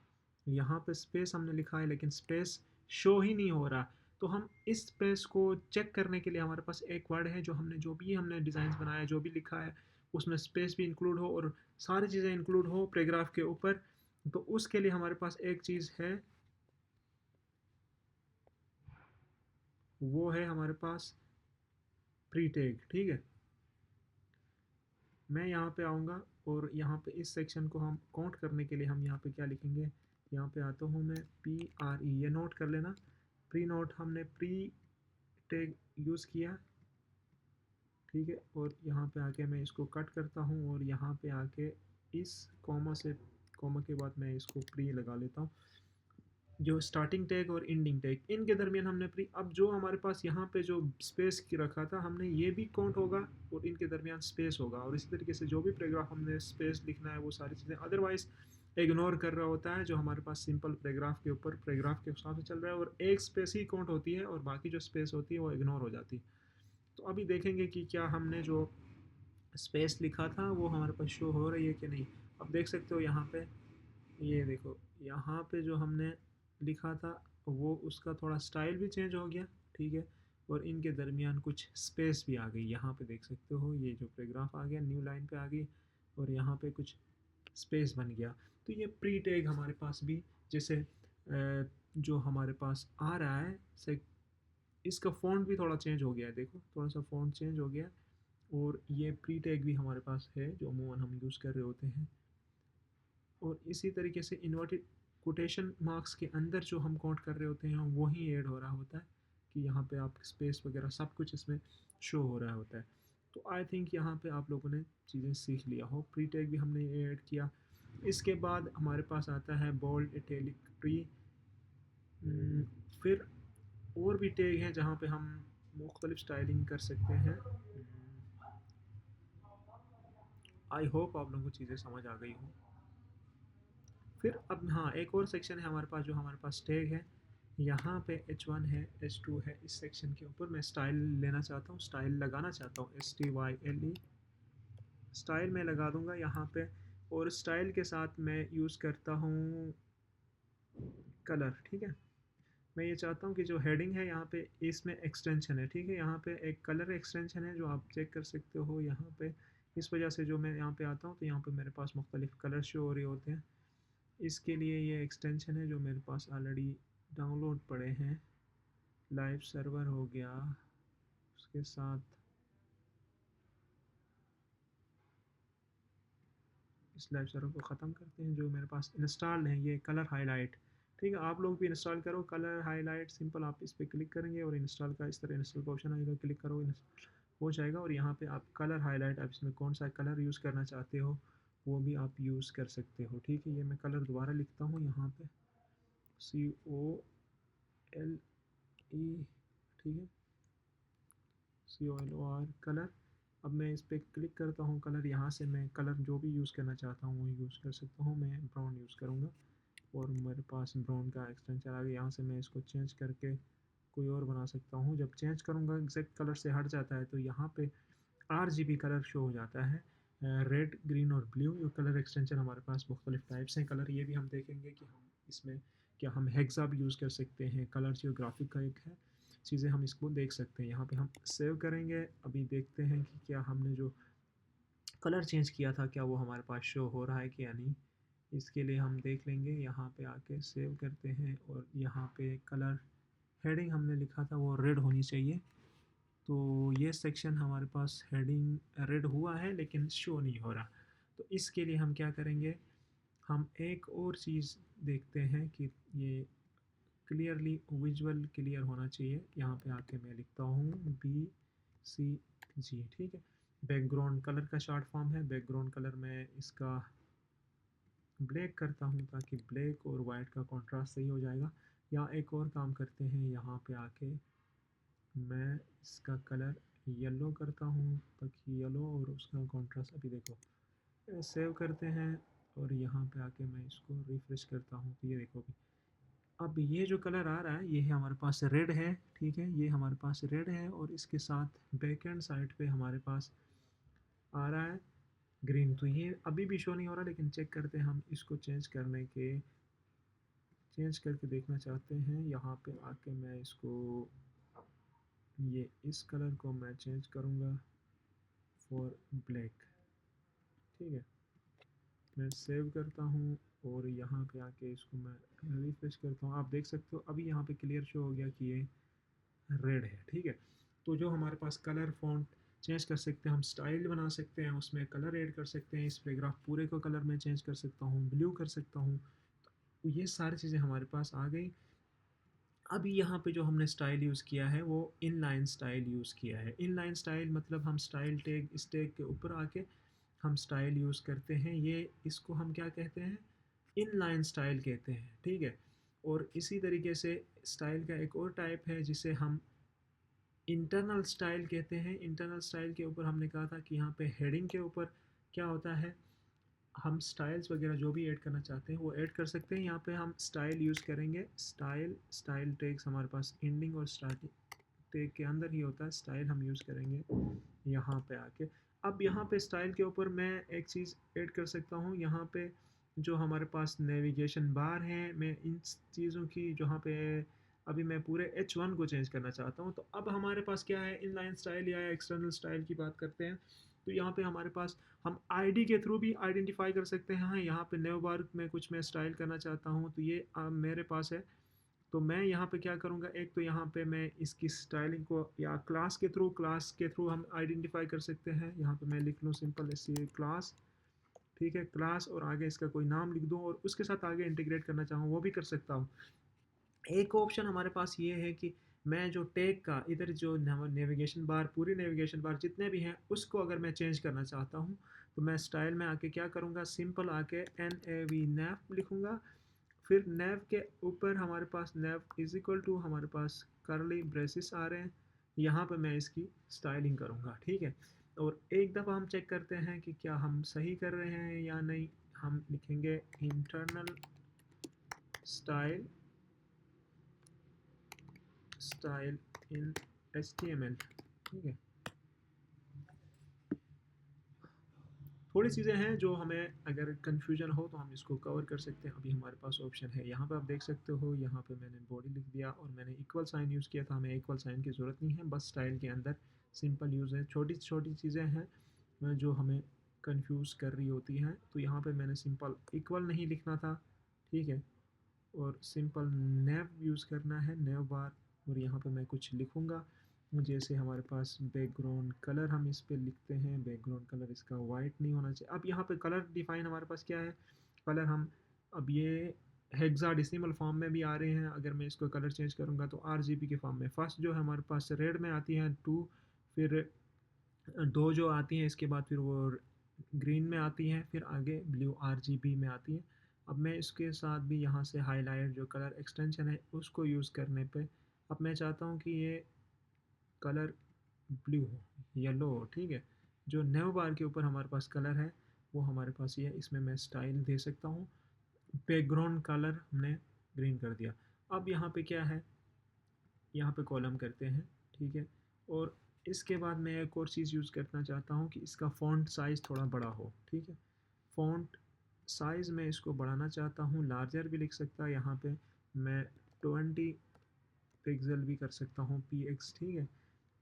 यहाँ पे स्पेस हमने लिखा है लेकिन स्पेस शो ही नहीं हो रहा। तो हम इस स्पेस को चेक करने के लिए हमारे पास एक वर्ड है, जो भी हमने डिज़ाइन बनाया, जो भी लिखा है उसमें स्पेस भी इंक्लूड हो और सारी चीज़ें इंक्लूड हो पैराग्राफ के ऊपर। तो उसके लिए हमारे पास एक चीज़ है, वो है हमारे पास प्री टैग। ठीक है, मैं यहाँ पे आऊँगा और यहाँ पे इस सेक्शन को हम काउंट करने के लिए हम यहाँ पे क्या लिखेंगे, यहाँ पे आता हूँ मैं PRE, ये नोट कर लेना, प्री नोट, हमने प्री टैग यूज़ किया। ठीक है, और यहाँ पे आके मैं इसको कट करता हूँ और यहाँ पे आके इस कॉमा से, कॉमा के बाद मैं इसको प्री लगा लेता हूँ। जो स्टार्टिंग टैग और एंडिंग टैग इनके दरमियान हमने प्री, अब जो हमारे पास यहाँ पे जो स्पेस की रखा था हमने ये भी काउंट होगा और इनके दरमियान स्पेस होगा। और इसी तरीके से जो भी पैराग्राफ हमने स्पेस लिखना है वो सारी चीज़ें अदरवाइज इग्नोर कर रहा होता है, जो हमारे पास सिंपल पैराग्राफ के ऊपर पैराग्राफ के हिसाब से चल रहा है और एक स्पेस ही काउंट होती है और बाकी जो स्पेस होती है वो इग्नोर हो जाती है। तो अभी देखेंगे कि क्या हमने जो स्पेस लिखा था वो हमारे पास शो हो रही है कि नहीं। अब देख सकते हो यहाँ पे, ये देखो यहाँ पे जो हमने लिखा था वो उसका थोड़ा स्टाइल भी चेंज हो गया। ठीक है, और इनके दरमियान कुछ स्पेस भी आ गई। यहाँ पे देख सकते हो ये जो पैराग्राफ आ गया न्यू लाइन पे आ गई और यहाँ पे कुछ स्पेस बन गया। तो ये प्री टैग हमारे पास भी, जैसे जो हमारे पास आ रहा है इसका फ़ॉन्ट भी थोड़ा चेंज हो गया है, देखो थोड़ा सा फ़ॉन्ट चेंज हो गया। और ये प्री टैग भी हमारे पास है जो अमूमन हम यूज़ कर रहे होते हैं। और इसी तरीके से इन्वर्टेड कोटेशन मार्क्स के अंदर जो हम काउंट कर रहे होते हैं वही ऐड हो रहा होता है कि यहाँ पे आप स्पेस वगैरह सब कुछ इसमें शो हो रहा होता है। तो आई थिंक यहाँ पे आप लोगों ने चीज़ें सीख लिया हो। प्री टैग भी हमने ऐड किया। इसके बाद हमारे पास आता है बोल्ड, इटैलिक, प्री। फिर और भी टैग हैं जहाँ पे हम मुख्तलिफ स्टाइलिंग कर सकते हैं। आई होप आप लोगों को चीज़ें समझ आ गई हो। फिर अब हाँ, एक और सेक्शन है हमारे पास, जो हमारे पास टैग है। यहाँ पे H1 है, H2 है। इस सेक्शन के ऊपर मैं स्टाइल लेना चाहता हूँ, स्टाइल लगाना चाहता हूँ, STYLE स्टाइल मैं लगा दूंगा यहाँ पे। और स्टाइल के साथ मैं यूज़ करता हूँ कलर। ठीक है, मैं ये चाहता हूँ कि जो हेडिंग है यहाँ पे इसमें एक्सटेंशन है। ठीक है, यहाँ पे एक कलर एक्सटेंशन है जो आप चेक कर सकते हो यहाँ पे। इस वजह से जो मैं यहाँ पे आता हूँ तो यहाँ पे मेरे पास मुख्तलिफ कलर शो हो रहे होते हैं। इसके लिए ये एक्सटेंशन है जो मेरे पास ऑलरेडी डाउनलोड पड़े हैं। लाइव सर्वर हो गया, उसके साथ इस लाइव सर्वर को ख़त्म करते हैं। जो मेरे पास इंस्टॉल्ड है ये कलर हाईलाइट। ठीक है, आप लोग भी इंस्टॉल करो कलर हाईलाइट, सिंपल आप इस पर क्लिक करेंगे और इंस्टॉल का इस तरह इंस्टॉल का ऑप्शन आएगा, क्लिक करो इंस्टॉल हो जाएगा। और यहाँ पे आप कलर हाईलाइट, आप इसमें कौन सा कलर यूज़ करना चाहते हो वो भी आप यूज़ कर सकते हो। ठीक है, ये मैं कलर दोबारा लिखता हूँ यहाँ पे, COLE। ठीक है, COLOR कलर। अब मैं इस पर क्लिक करता हूँ कलर, यहाँ से मैं कलर जो भी यूज़ करना चाहता हूँ वही यूज़ कर सकता हूँ। मैं ब्राउन यूज़ करूँगा और मेरे पास ब्राउन का एक्सटेंशन आ गया। यहाँ से मैं इसको चेंज करके कोई और बना सकता हूँ। जब चेंज करूँगा एग्जैक्ट कलर से हट जाता है तो यहाँ पे RGB कलर शो हो जाता है, रेड, ग्रीन और ब्लू। ये कलर एक्सटेंशन हमारे पास मुख्तलिफ टाइप्स हैं कलर, ये भी हम देखेंगे कि हम इसमें क्या हम हेक्सा भी यूज़ कर सकते हैं। कलर जियोग्राफिक का एक है, चीज़ें हम इसको देख सकते हैं। यहाँ पे हम सेव करेंगे। अभी देखते हैं कि क्या हमने जो कलर चेंज किया था क्या वो हमारे पास शो हो रहा है कि या नहीं। इसके लिए हम देख लेंगे, यहाँ पे आके सेव करते हैं और यहाँ पे कलर हेडिंग हमने लिखा था वो रेड होनी चाहिए। तो ये सेक्शन हमारे पास हेडिंग रेड हुआ है लेकिन शो नहीं हो रहा। तो इसके लिए हम क्या करेंगे, हम एक और चीज़ देखते हैं कि ये क्लियरली विजुअल क्लियर होना चाहिए। यहाँ पे आके मैं लिखता हूँ BCG, ठीक है। बैकग्राउंड कलर का शॉर्ट फॉर्म है। बैकग्राउंड कलर में इसका ब्लैक करता हूँ ताकि ब्लैक और वाइट का कॉन्ट्रास्ट सही हो जाएगा। या एक और काम करते हैं, यहाँ पे आके मैं इसका कलर येलो करता हूँ ताकि येलो और उसका कॉन्ट्रास्ट, अभी देखो सेव करते हैं और यहाँ पे आके मैं इसको रिफ्रेश करता हूँ तो ये देखो अब ये जो कलर आ रहा है ये है हमारे पास रेड है, ठीक है। ये हमारे पास रेड है और इसके साथ बैकएंड साइड पे हमारे पास आ रहा है ग्रीन। तो ये अभी भी शो नहीं हो रहा, लेकिन चेक करते हैं हम इसको चेंज करके देखना चाहते हैं। यहाँ पे आके मैं इसको ये इस कलर को मैं चेंज करूँगा फॉर ब्लैक, ठीक है। मैं सेव करता हूँ और यहाँ पे आके इसको मैं रिफ्रेश करता हूँ। आप देख सकते हो अभी यहाँ पे क्लियर शो हो गया कि ये रेड है, ठीक है। तो जो हमारे पास कलर फॉन्ट चेंज कर सकते हैं, हम स्टाइल बना सकते हैं, उसमें कलर ऐड कर सकते हैं। इस पैराग्राफ पूरे को कलर में चेंज कर सकता हूँ, ब्लू कर सकता हूँ। तो ये सारी चीज़ें हमारे पास आ गई। अभी यहाँ पे जो हमने स्टाइल यूज़ किया है वो इनलाइन स्टाइल यूज़ किया है। इनलाइन स्टाइल मतलब हम स्टाइल टैग, इस टैग के ऊपर आके हम स्टाइल यूज़ करते हैं। ये इसको हम क्या कहते हैं, इनलाइन स्टाइल कहते हैं, ठीक है। और इसी तरीके से स्टाइल का एक और टाइप है जिसे हम इंटरनल स्टाइल कहते हैं। इंटरनल स्टाइल के ऊपर हमने कहा था कि यहाँ पे हेडिंग के ऊपर क्या होता है, हम स्टाइल्स वगैरह जो भी ऐड करना चाहते हैं वो ऐड कर सकते हैं। यहाँ पे हम स्टाइल यूज़ करेंगे। स्टाइल टैग्स हमारे पास एंडिंग और स्टार्टिंग टैग के अंदर ही होता है। स्टाइल हम यूज़ करेंगे यहाँ पे आके। अब यहाँ पे स्टाइल के ऊपर मैं एक चीज़ ऐड कर सकता हूँ। यहाँ पे जो हमारे पास नेविगेशन बार है, मैं इन चीज़ों की जहाँ पे अभी मैं पूरे H1 को चेंज करना चाहता हूँ। तो अब हमारे पास क्या है, इनलाइन स्टाइल या एक्सटर्नल स्टाइल की बात करते हैं। तो यहाँ पे हमारे पास हम आईडी के थ्रू भी आइडेंटिफाई कर सकते हैं। हाँ, यहाँ पे नेव बार में कुछ मैं स्टाइल करना चाहता हूँ तो ये मेरे पास है। तो मैं यहाँ पे क्या करूँगा, एक तो यहाँ पे मैं इसकी स्टाइलिंग को या क्लास के थ्रू हम आइडेंटिफाई कर सकते हैं। यहाँ पे मैं लिख लूँ सिंपल ऐसे क्लास, ठीक है। क्लास और आगे इसका कोई नाम लिख दूँ और उसके साथ आगे इंटीग्रेट करना चाहूँ वो भी कर सकता हूँ। एक ऑप्शन हमारे पास ये है कि मैं जो टैग का इधर जो नेविगेशन बार, पूरी नेविगेशन बार जितने भी हैं उसको अगर मैं चेंज करना चाहता हूँ तो मैं स्टाइल में आके क्या करूँगा, सिंपल आके NAV लिखूँगा। फिर नेव के ऊपर हमारे पास नेव इज इक्वल टू हमारे पास करली ब्रेसिस आ रहे हैं। यहाँ पे मैं इसकी स्टाइलिंग करूँगा, ठीक है। और एक दफ़ा हम चेक करते हैं कि क्या हम सही कर रहे हैं या नहीं। हम लिखेंगे इंटरनल स्टाइल इन HTML, ठीक है। थोड़ी चीज़ें हैं जो हमें अगर कन्फ्यूजन हो तो हम इसको कवर कर सकते हैं। अभी हमारे पास ऑप्शन है, यहाँ पे आप देख सकते हो, यहाँ पे मैंने बॉडी लिख दिया और मैंने इक्वल साइन यूज़ किया था। हमें इक्वल साइन की ज़रूरत नहीं है, बस स्टाइल के अंदर सिंपल यूज़ है। छोटी छोटी चीज़ें हैं जो हमें कंफ्यूज कर रही होती हैं। तो यहाँ पे मैंने सिंपल इक्वल नहीं लिखना था, ठीक है। और सिंपल नेव यूज़ करना है, नेव बार। और यहाँ पे मैं कुछ लिखूँगा, जैसे हमारे पास बैकग्राउंड कलर हम इस पे लिखते हैं। बैकग्राउंड कलर इसका वाइट नहीं होना चाहिए। अब यहाँ पे कलर डिफाइन हमारे पास क्या है, कलर हम अब ये हेक्साडेसिमल फॉर्म में भी आ रहे हैं। अगर मैं इसको कलर चेंज करूँगा तो RGB के फॉर्म में फर्स्ट जो है हमारे पास रेड में आती हैं 2, फिर 2 जो आती हैं इसके बाद फिर वो ग्रीन में आती हैं, फिर आगे ब्लू RGB में आती हैं। अब मैं इसके साथ भी यहाँ से हाईलाइट जो कलर एक्सटेंशन है उसको यूज़ करने पे अब मैं चाहता हूँ कि ये कलर ब्लू हो, येलो हो, ठीक है। जो नेव बार के ऊपर हमारे पास कलर है वो हमारे पास ये है, इसमें मैं स्टाइल दे सकता हूँ। बैकग्राउंड कलर हमने ग्रीन कर दिया। अब यहाँ पे क्या है, यहाँ पे कॉलम करते हैं, ठीक है। और इसके बाद मैं एक और चीज़ यूज़ करना चाहता हूँ कि इसका फ़ॉन्ट साइज़ थोड़ा बड़ा हो, ठीक है। फ़ॉन्ट साइज़ में इसको बढ़ाना चाहता हूँ, लार्जर भी लिख सकता है। यहाँ पे मैं 20 पिक्सल भी कर सकता हूँ px, ठीक है।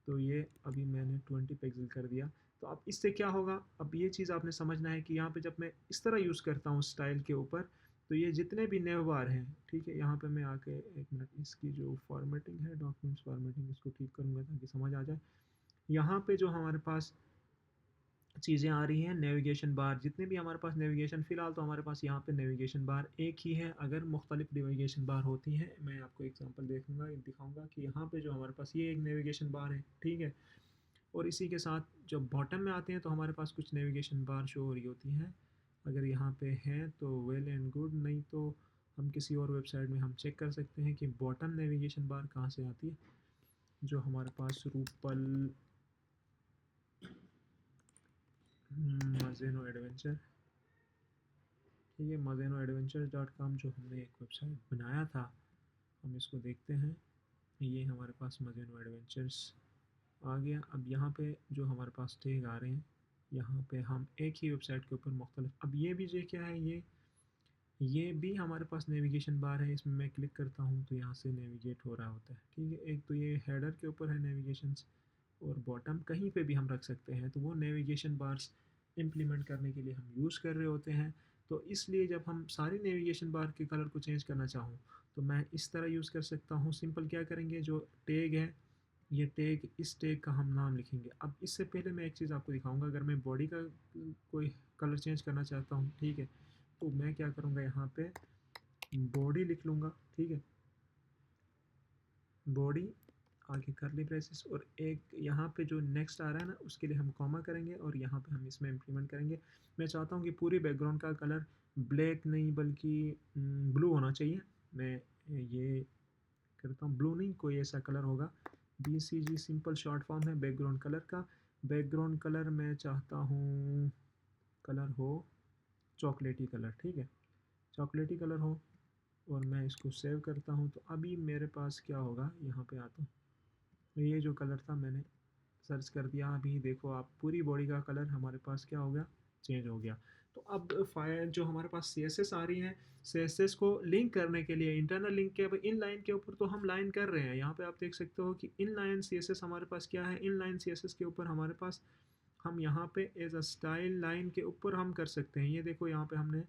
तो ये अभी मैंने 20 पिक्सल कर दिया। तो अब इससे क्या होगा, अब ये चीज़ आपने समझना है कि यहाँ पे जब मैं इस तरह यूज़ करता हूँ स्टाइल के ऊपर, तो ये जितने भी नेव बार हैं, ठीक है, यहाँ पे मैं आके एक मिनट इसकी जो फॉर्मेटिंग है, डॉक्यूमेंट्स फॉर्मेटिंग, इसको ठीक करूँगा ताकि समझ आ जाए। यहाँ पे जो हमारे पास चीज़ें आ रही हैं, नेविगेशन बार, जितने भी हमारे पास नेविगेशन, फ़िलहाल तो हमारे पास यहाँ पे नेविगेशन बार एक ही है। अगर मुख्तलिफ नेविगेशन बार होती हैं, मैं आपको एग्जांपल देखूंगा, दिखाऊंगा कि यहाँ पे जो हमारे पास ये एक नेविगेशन बार है, ठीक है। और इसी के साथ जब बॉटम में आते हैं तो हमारे पास कुछ नेविगेशन बार शो हो रही होती हैं। अगर यहाँ पे हैं तो वेल एंड गुड, नहीं तो हम किसी और वेबसाइट में हम चेक कर सकते हैं कि बॉटम नेविगेशन बार कहाँ से आती है। जो हमारे पास रूपल मजेनो एडवेंचर, ठीक है, मजेनो एडवेंचर्स डॉट कॉम, जो हमने एक वेबसाइट बनाया था, हम इसको देखते हैं। ये हमारे पास मजेनो एडवेंचर्स आ गया। अब यहाँ पे जो हमारे पास टैग आ रहे हैं, यहाँ पे हम एक ही वेबसाइट के ऊपर मुख्तलिफ, अब ये भी जो क्या है, ये भी हमारे पास नेविगेशन बार है। इसमें मैं क्लिक करता हूँ तो यहाँ से नेविगेट हो रहा होता है, ठीक है। एक तो ये हेडर के ऊपर है नेविगेशन, और बॉटम कहीं पे भी हम रख सकते हैं, तो वो नेविगेशन बार्स इम्प्लीमेंट करने के लिए हम यूज़ कर रहे होते हैं। तो इसलिए जब हम सारी नेविगेशन बार के कलर को चेंज करना चाहूँ, तो मैं इस तरह यूज़ कर सकता हूँ। सिंपल क्या करेंगे, जो टैग है, ये टैग, इस टैग का हम नाम लिखेंगे। अब इससे पहले मैं एक चीज़ आपको दिखाऊंगा, अगर मैं बॉडी का कोई कलर चेंज करना चाहता हूँ, ठीक है, तो मैं क्या करूँगा, यहाँ पे बॉडी लिख लूँगा, ठीक है, बॉडी, आगे करली ब्रेसेस, और एक यहाँ पे जो नेक्स्ट आ रहा है ना, उसके लिए हम कॉमा करेंगे और यहाँ पे हम इसमें इम्प्लीमेंट करेंगे। मैं चाहता हूँ कि पूरी बैकग्राउंड का कलर ब्लैक नहीं बल्कि ब्लू होना चाहिए। मैं ये करता हूँ, ब्लू नहीं, कोई ऐसा कलर होगा, BCG सिंपल शॉर्ट फॉर्म है बैकग्राउंड कलर का। बैकग्राउंड कलर मैं चाहता हूँ कलर हो चॉकलेटी कलर, ठीक है, चॉकलेटी कलर हो। और मैं इसको सेव करता हूँ। तो अभी मेरे पास क्या होगा, यहाँ पे आता हूँ, तो ये जो कलर था मैंने सर्च कर दिया, अभी देखो आप, पूरी बॉडी का कलर हमारे पास क्या हो गया, चेंज हो गया। तो अब फाइल जो हमारे पास CSS आ रही है, CSS को लिंक करने के लिए इंटरनल लिंक के इन लाइन के ऊपर तो हम लाइन कर रहे हैं। यहाँ पे आप देख सकते हो कि इन लाइन CSS हमारे पास क्या है, इन लाइन CSS के ऊपर हमारे पास, हम यहाँ पे एज अ स्टाइल लाइन के ऊपर हम कर सकते हैं। ये देखो यहाँ पे हमने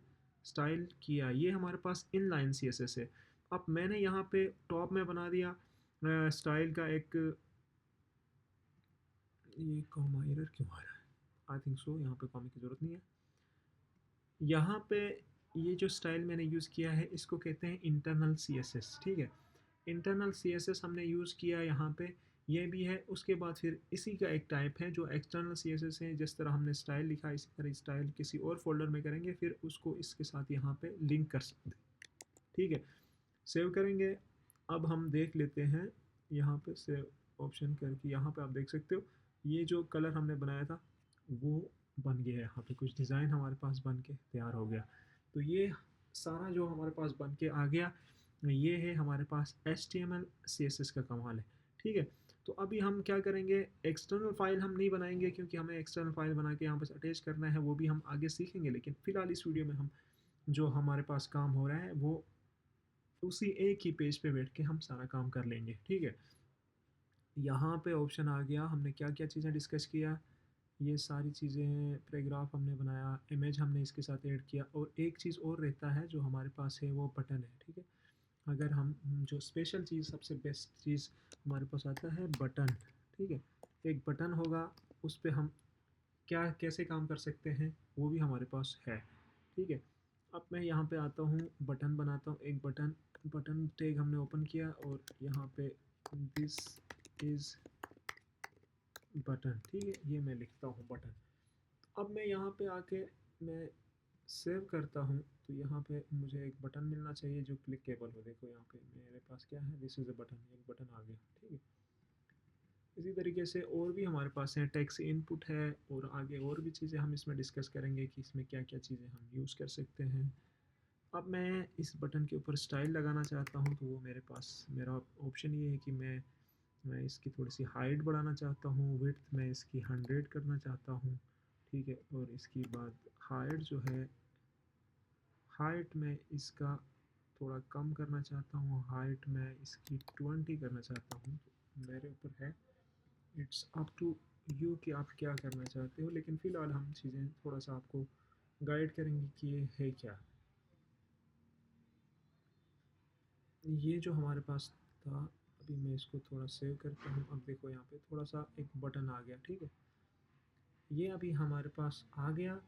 स्टाइल किया, ये हमारे पास इन लाइन CSS है। अब मैंने यहाँ पे टॉप में बना दिया स्टाइल का एक, ये कॉमा एरर क्यों आ रहा है, आई थिंक सो यहाँ पे कॉमा की ज़रूरत नहीं है। यहाँ पे ये जो स्टाइल मैंने यूज़ किया है, इसको कहते हैं इंटरनल CSS, ठीक है। इंटरनल CSS हमने यूज़ किया यहाँ पे, ये भी है। उसके बाद फिर इसी का एक टाइप है जो एक्सटर्नल CSS है। जिस तरह हमने स्टाइल लिखा, इसी तरह स्टाइल किसी और फोल्डर में करेंगे, फिर उसको इसके साथ यहाँ पे लिंक कर सकते हैं, ठीक है। सेव करेंगे। अब हम देख लेते हैं यहाँ पे सेव ऑप्शन करके, यहाँ पे आप देख सकते हो ये जो कलर हमने बनाया था वो बन गया है। यहाँ पे कुछ डिज़ाइन हमारे पास बन के तैयार हो गया। तो ये सारा जो हमारे पास बन के आ गया, ये है हमारे पास HTML CSS का कमाल है, ठीक है। तो अभी हम क्या करेंगे, एक्सटर्नल फाइल हम नहीं बनाएंगे, क्योंकि हमें एक्सटर्नल फाइल बना के यहाँ पर अटैच करना है, वो भी हम आगे सीखेंगे। लेकिन फ़िलहाल इस वीडियो में हम जो हमारे पास काम हो रहा है वो उसी एक ही पेज पे बैठ के हम सारा काम कर लेंगे, ठीक है। यहाँ पे ऑप्शन आ गया, हमने क्या क्या चीज़ें डिस्कस किया, ये सारी चीज़ें, पैराग्राफ हमने बनाया, इमेज हमने इसके साथ ऐड किया, और एक चीज़ और रहता है जो हमारे पास है, वो बटन है, ठीक है। अगर हम जो स्पेशल चीज़, सबसे बेस्ट चीज़ हमारे पास आता है बटन, ठीक है। एक बटन होगा, उस पर हम क्या कैसे काम कर सकते हैं वो भी हमारे पास है, ठीक है। अब मैं यहाँ पे आता हूँ, बटन बनाता हूँ, एक बटन, बटन टैग हमने ओपन किया, और यहाँ पे दिस इज़ बटन, ठीक है, ये मैं लिखता हूँ बटन। अब मैं यहाँ पे आके मैं सेव करता हूँ, तो यहाँ पे मुझे एक बटन मिलना चाहिए जो क्लिकेबल हो। देखो यहाँ पे मेरे पास क्या है, दिस इज़ अ बटन, एक बटन आ गया, ठीक है। इसी तरीके से और भी हमारे पास है, टेक्स्ट इनपुट है, और आगे और भी चीज़ें हम इसमें डिस्कस करेंगे कि इसमें क्या क्या चीज़ें हम यूज़ कर सकते हैं। अब मैं इस बटन के ऊपर स्टाइल लगाना चाहता हूँ, तो वो मेरे पास, मेरा ऑप्शन ये है कि मैं इसकी थोड़ी सी हाइट बढ़ाना चाहता हूँ, विड्थ मैं इसकी 100 करना चाहता हूँ, ठीक है। और इसके बाद हाइट जो है, हाइट में इसका थोड़ा कम करना चाहता हूँ, हाइट मैं इसकी 20 करना चाहता हूँ, मेरे ऊपर है, इट्स अप टू यू कि आप क्या करना चाहते हो, लेकिन फ़िलहाल हम चीज़ें थोड़ा सा आपको गाइड करेंगे कि ये है क्या। ये जो हमारे पास था, अभी मैं इसको थोड़ा सेव करता हूँ। अब देखो यहाँ पे थोड़ा सा एक बटन आ गया, ठीक है, ये अभी हमारे पास आ गया।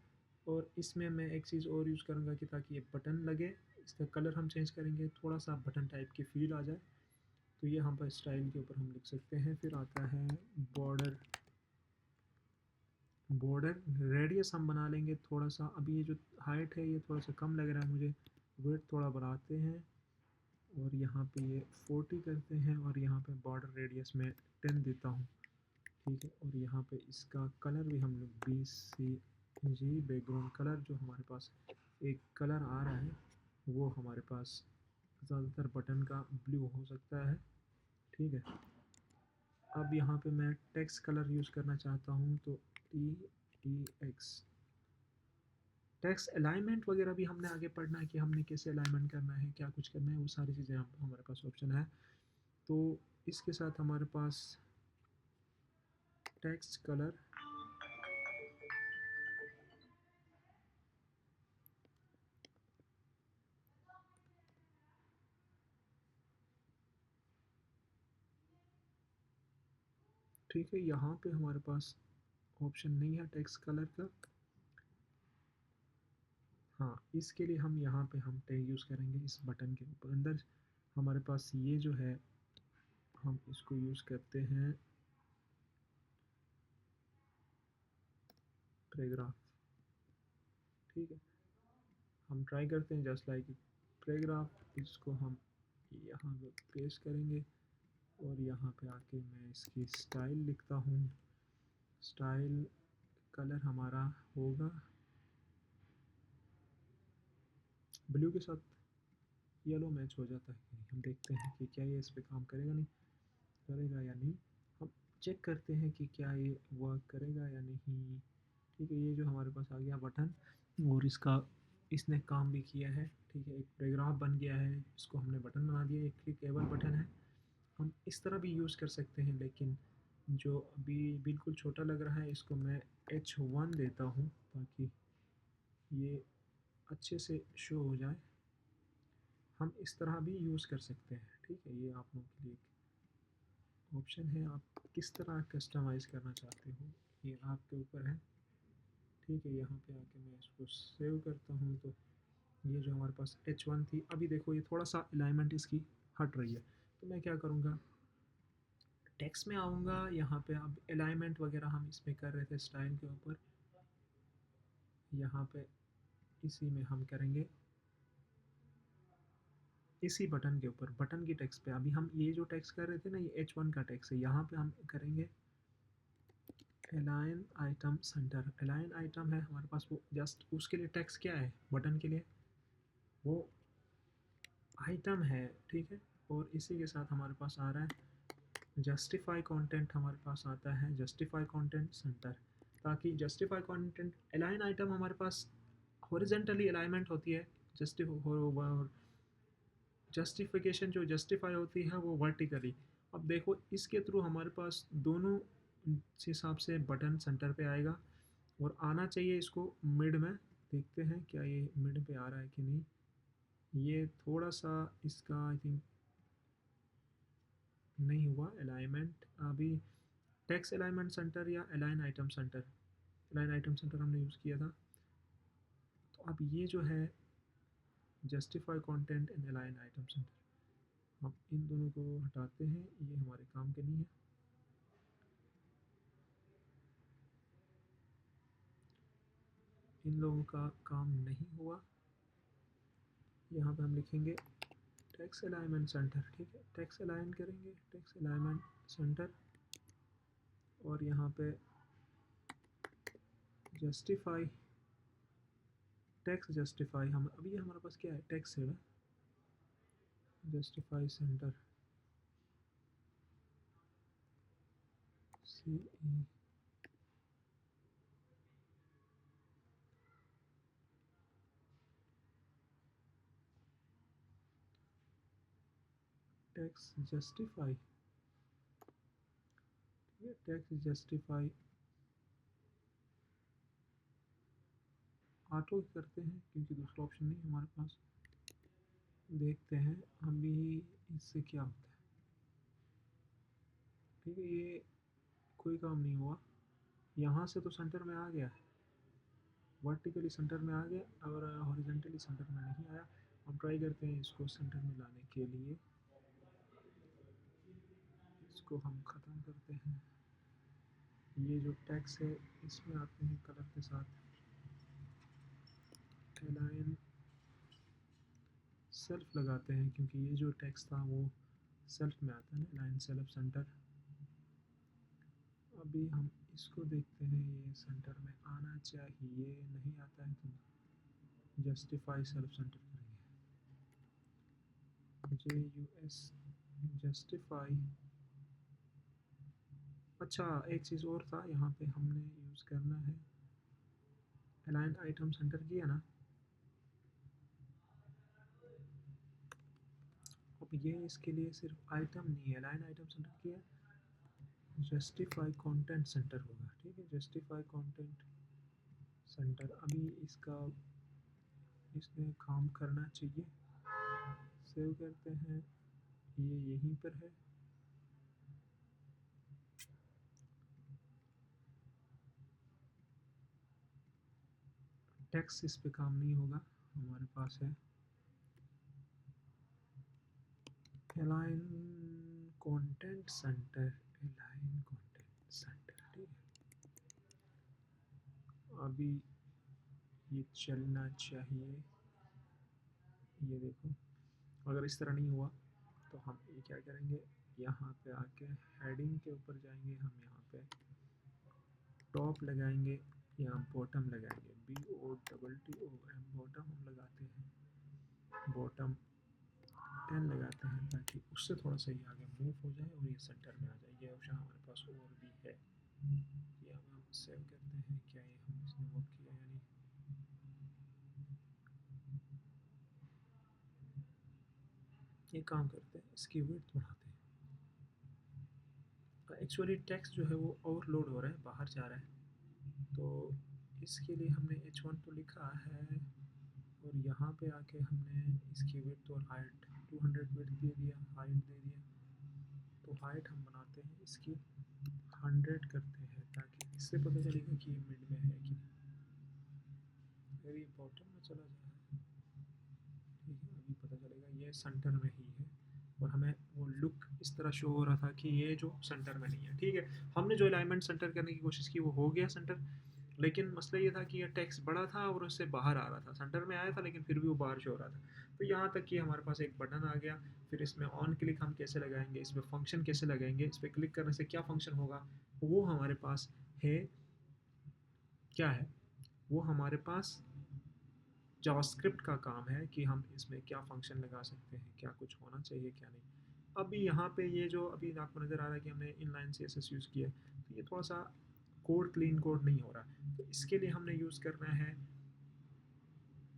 और इसमें मैं एक चीज़ और यूज़ करूँगा कि ताकि ये बटन लगे, इसका कलर हम चेंज करेंगे, थोड़ा सा बटन टाइप की फील आ जाए। तो ये हम पर स्टाइल के ऊपर हम लिख सकते हैं। फिर आता है बॉर्डर, बॉर्डर रेडियस हम बना लेंगे थोड़ा सा। अभी ये जो हाइट है ये थोड़ा सा कम लग रहा है मुझे, वेट थोड़ा बढ़ाते हैं और यहाँ पे ये 40 करते हैं और यहाँ पे बॉर्डर रेडियस में 10 देता हूँ, ठीक है। और यहाँ पे इसका कलर भी हम लोग BCG बैकग्राउंड कलर, जो हमारे पास एक कलर आ रहा है वो हमारे पास ज़्यादातर बटन का ब्लू हो सकता है, ठीक है। अब यहाँ पे मैं टेक्स्ट कलर यूज़ करना चाहता हूँ, तो TEX टेक्स्ट अलाइनमेंट वगैरह भी हमने आगे पढ़ना है कि हमने कैसे अलाइनमेंट करना है, क्या कुछ करना है, वो सारी चीज़ें हमारे पास ऑप्शन है। तो इसके साथ हमारे पास टेक्स्ट कलर, ठीक है, यहाँ पे हमारे पास ऑप्शन नहीं है टेक्स्ट कलर का। हाँ, इसके लिए हम यहाँ पे हम टैग यूज़ करेंगे इस बटन के ऊपर। अंदर हमारे पास ये जो है हम इसको यूज़ करते हैं पैराग्राफ, ठीक है। हम ट्राई करते हैं जस्ट लाइक पैराग्राफ, इसको हम यहाँ पे पेस्ट करेंगे और यहाँ पे आके मैं इसकी स्टाइल लिखता हूँ। स्टाइल कलर हमारा होगा ब्लू के साथ येलो मैच हो जाता है कि नहीं, हम देखते हैं कि क्या ये इस पे काम करेगा, नहीं करेगा या नहीं। हम चेक करते हैं कि क्या ये वर्क करेगा या नहीं, ठीक है। ये जो हमारे पास आ गया बटन, और इसका इसने काम भी किया है, ठीक है। एक पैराग्राफ बन गया है, इसको हमने बटन बना दिया, एक क्लिकेबल बटन है। हम इस तरह भी यूज़ कर सकते हैं, लेकिन जो अभी बिल्कुल छोटा लग रहा है इसको मैं H1 देता हूँ ताकि ये अच्छे से शो हो जाए। हम इस तरह भी यूज़ कर सकते हैं, ठीक है। ये आप लोगों के लिए एक ऑप्शन है, आप किस तरह कस्टमाइज़ करना चाहते हो ये आपके ऊपर है, ठीक है। यहाँ पे आके मैं इसको सेव करता हूँ। तो ये जो हमारे पास H1 थी, अभी देखो ये थोड़ा सा अलाइनमेंट इसकी हट रही है। तो मैं क्या करूँगा, टेक्स्ट में आऊँगा, यहाँ पे अब अलाइनमेंट वगैरह हम इसमें कर रहे थे स्टाइल के ऊपर, यहाँ पे इसी में हम करेंगे, इसी बटन के ऊपर, बटन की टेक्स्ट पे। अभी हम ये जो टेक्स्ट कर रहे थे ना, ये H1 का टेक्स्ट है, यहाँ पे हम करेंगे align item centre. Align item है हमारे पास, वो जस्ट उसके लिए टेक्स्ट क्या है, बटन के लिए वो आइटम है, ठीक है। और इसी के साथ हमारे पास आ रहा है जस्टिफाई कंटेंट, हमारे पास आता है जस्टिफाई कंटेंट सेंटर, ताकि जस्टिफाई कंटेंट अलाइन आइटम हमारे पास हॉरिजेंटली अलाइनमेंट होती है, जस्टिफिकेशन जो जस्टिफाई होती है वो वर्टिकली। अब देखो इसके थ्रू हमारे पास दोनों हिसाब से बटन सेंटर पे आएगा और आना चाहिए इसको मिड में। देखते हैं क्या ये मिड पे आ रहा है कि नहीं। ये थोड़ा सा इसका आई थिंक नहीं हुआ अलाइनमेंट अभी। टेक्स्ट अलाइनमेंट सेंटर या align item centre, align item centre हमने यूज़ किया था। तो अब ये जो है justify content in align item centre, हम इन दोनों को हटाते हैं, ये हमारे काम के नहीं है। इन लोगों का काम नहीं हुआ। यहाँ पे हम लिखेंगे टेक्स्ट अलाइनमेंट सेंटर, ठीक है। टेक्स्ट अलाइन करेंगे, टेक्स्ट अलाइनमेंट सेंटर, और यहाँ पे जस्टिफाई, टेक्स्ट जस्टिफाई, हम अभी हमारे पास क्या है, टेक्स्ट है, justify centre CE। Tax justify, ये टैक्स जस्टिफाई ऑटो करते हैं क्योंकि दूसरा ऑप्शन नहीं हमारे पास। देखते हैं अभी इससे क्या होता है। ठीक है, ये कोई काम नहीं हुआ। यहाँ से तो सेंटर में आ गया है, वर्टिकली सेंटर में आ गया और हॉरिजेंटली सेंटर में नहीं आया। हम ट्राई करते हैं इसको सेंटर में लाने के लिए। इसको हम ख़त्म करते हैं। ये जो टेक्स्ट है इसमें आते हैं कलर के साथ, अलाइन सेल्फ लगाते हैं क्योंकि ये जो टेक्स्ट था वो सेल्फ में आता है ना, अलाइन सेल्फ सेंटर। अभी हम इसको देखते हैं, ये सेंटर में आना चाहिए, नहीं आता है तो जस्टिफाई सेल्फ सेंटर करेंगे, JUS जस्टिफाई। अच्छा, एक चीज़ और था यहाँ पे हमने यूज़ करना है, अलाइन आइटम सेंटर किया ना, अब ये इसके लिए सिर्फ आइटम नहीं है, अलाइन आइटम सेंटर किया, जस्टिफाई कंटेंट सेंटर होगा। ठीक है, जस्टिफाई कंटेंट सेंटर अभी इसका इसमें काम करना चाहिए। सेव करते हैं, ये यहीं पर है। टेक्स्ट इस पे काम नहीं होगा, हमारे पास है align content centre, align content centre. ठीक है, अभी ये चलना चाहिए। ये देखो, अगर इस तरह नहीं हुआ तो हम ये क्या करेंगे, यहाँ पे आके हेडिंग के ऊपर जाएंगे, हम यहाँ पे टॉप लगाएंगे या बॉटम लगाएंगे, BOTTOM बॉटम हम लगाते हैं, बॉटम 10 लगाते हैं ताकि उससे थोड़ा सा ही आगे मूव हो जाए और ये सेंटर में आ जाए। ये ऑप्शन हमारे पास और भी है। ये हम सेव करते हैं, क्या ये हम इसने वर्क किया या नहीं। ये काम करते हैं, इसकी विड्थ बढ़ाते हैं। एक्चुअली टेक्स्ट जो है वो ओवरलोड हो रहा है, बाहर जा रहा है, तो इसके लिए हमने H1 तो लिखा है और यहाँ पे आके हमने इसकी विड्थ और हाइट 200 विड्थ दे दिया, हाइट दे दिया। तो हाइट हम बनाते हैं इसकी 100 करते हैं ताकि इससे पता चलेगा कि ये मिड में है कि नहीं, बॉटम में चला जाए। ठीक है, अभी पता चलेगा ये सेंटर में ही है और हमें वो लुक इस तरह शो हो रहा था कि ये जो सेंटर में नहीं है। ठीक है, हमने जो अलाइनमेंट सेंटर करने की कोशिश की वो हो गया सेंटर, लेकिन मसला ये था कि ये टेक्स्ट बड़ा था और उससे बाहर आ रहा था, सेंटर में आया था लेकिन फिर भी वो बाहर शो हो रहा था। तो यहाँ तक कि हमारे पास एक बटन आ गया। फिर इसमें ऑन क्लिक हम कैसे लगाएंगे, इसमें फंक्शन कैसे लगाएंगे, इस पर क्लिक करने से क्या फंक्शन होगा, वो हमारे पास है। क्या है वो, हमारे पास जावास्क्रिप्ट का काम है कि हम इसमें क्या फ़ंक्शन लगा सकते हैं, क्या कुछ होना चाहिए क्या नहीं। अभी यहाँ पे ये जो अभी आपको नज़र आ रहा है कि हमने इनलाइन CSS यूज़ किया, तो ये थोड़ा सा कोड क्लीन कोड नहीं हो रहा। तो इसके लिए हमने यूज़ करना है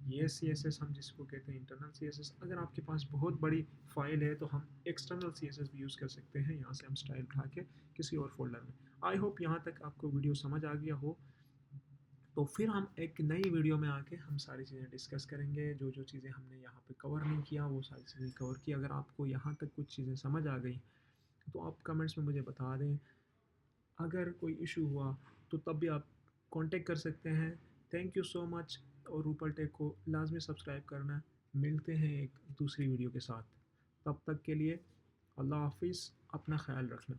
ये CSS, हम जिसको कहते हैं इंटरनल CSS। अगर आपके पास बहुत बड़ी फाइल है तो हम एक्सटर्नल CSS भी यूज़ कर सकते हैं, यहाँ से हम स्टाइल उठा के किसी और फोल्डर में। आई होप यहाँ तक आपको वीडियो समझ आ गया हो। तो फिर हम एक नई वीडियो में आके हम सारी चीज़ें डिस्कस करेंगे, जो जो चीज़ें हमने यहाँ पे कवर नहीं किया वो सारी चीज़ें कवर की। अगर आपको यहाँ तक कुछ चीज़ें समझ आ गई तो आप कमेंट्स में मुझे बता दें। अगर कोई इशू हुआ तो तब भी आप कांटेक्ट कर सकते हैं। थैंक यू सो मच, और रूपल टेक को लाजमी सब्सक्राइब करना। मिलते हैं एक दूसरी वीडियो के साथ, तब तक के लिए अल्लाह हाफिज़, अपना ख्याल रखना।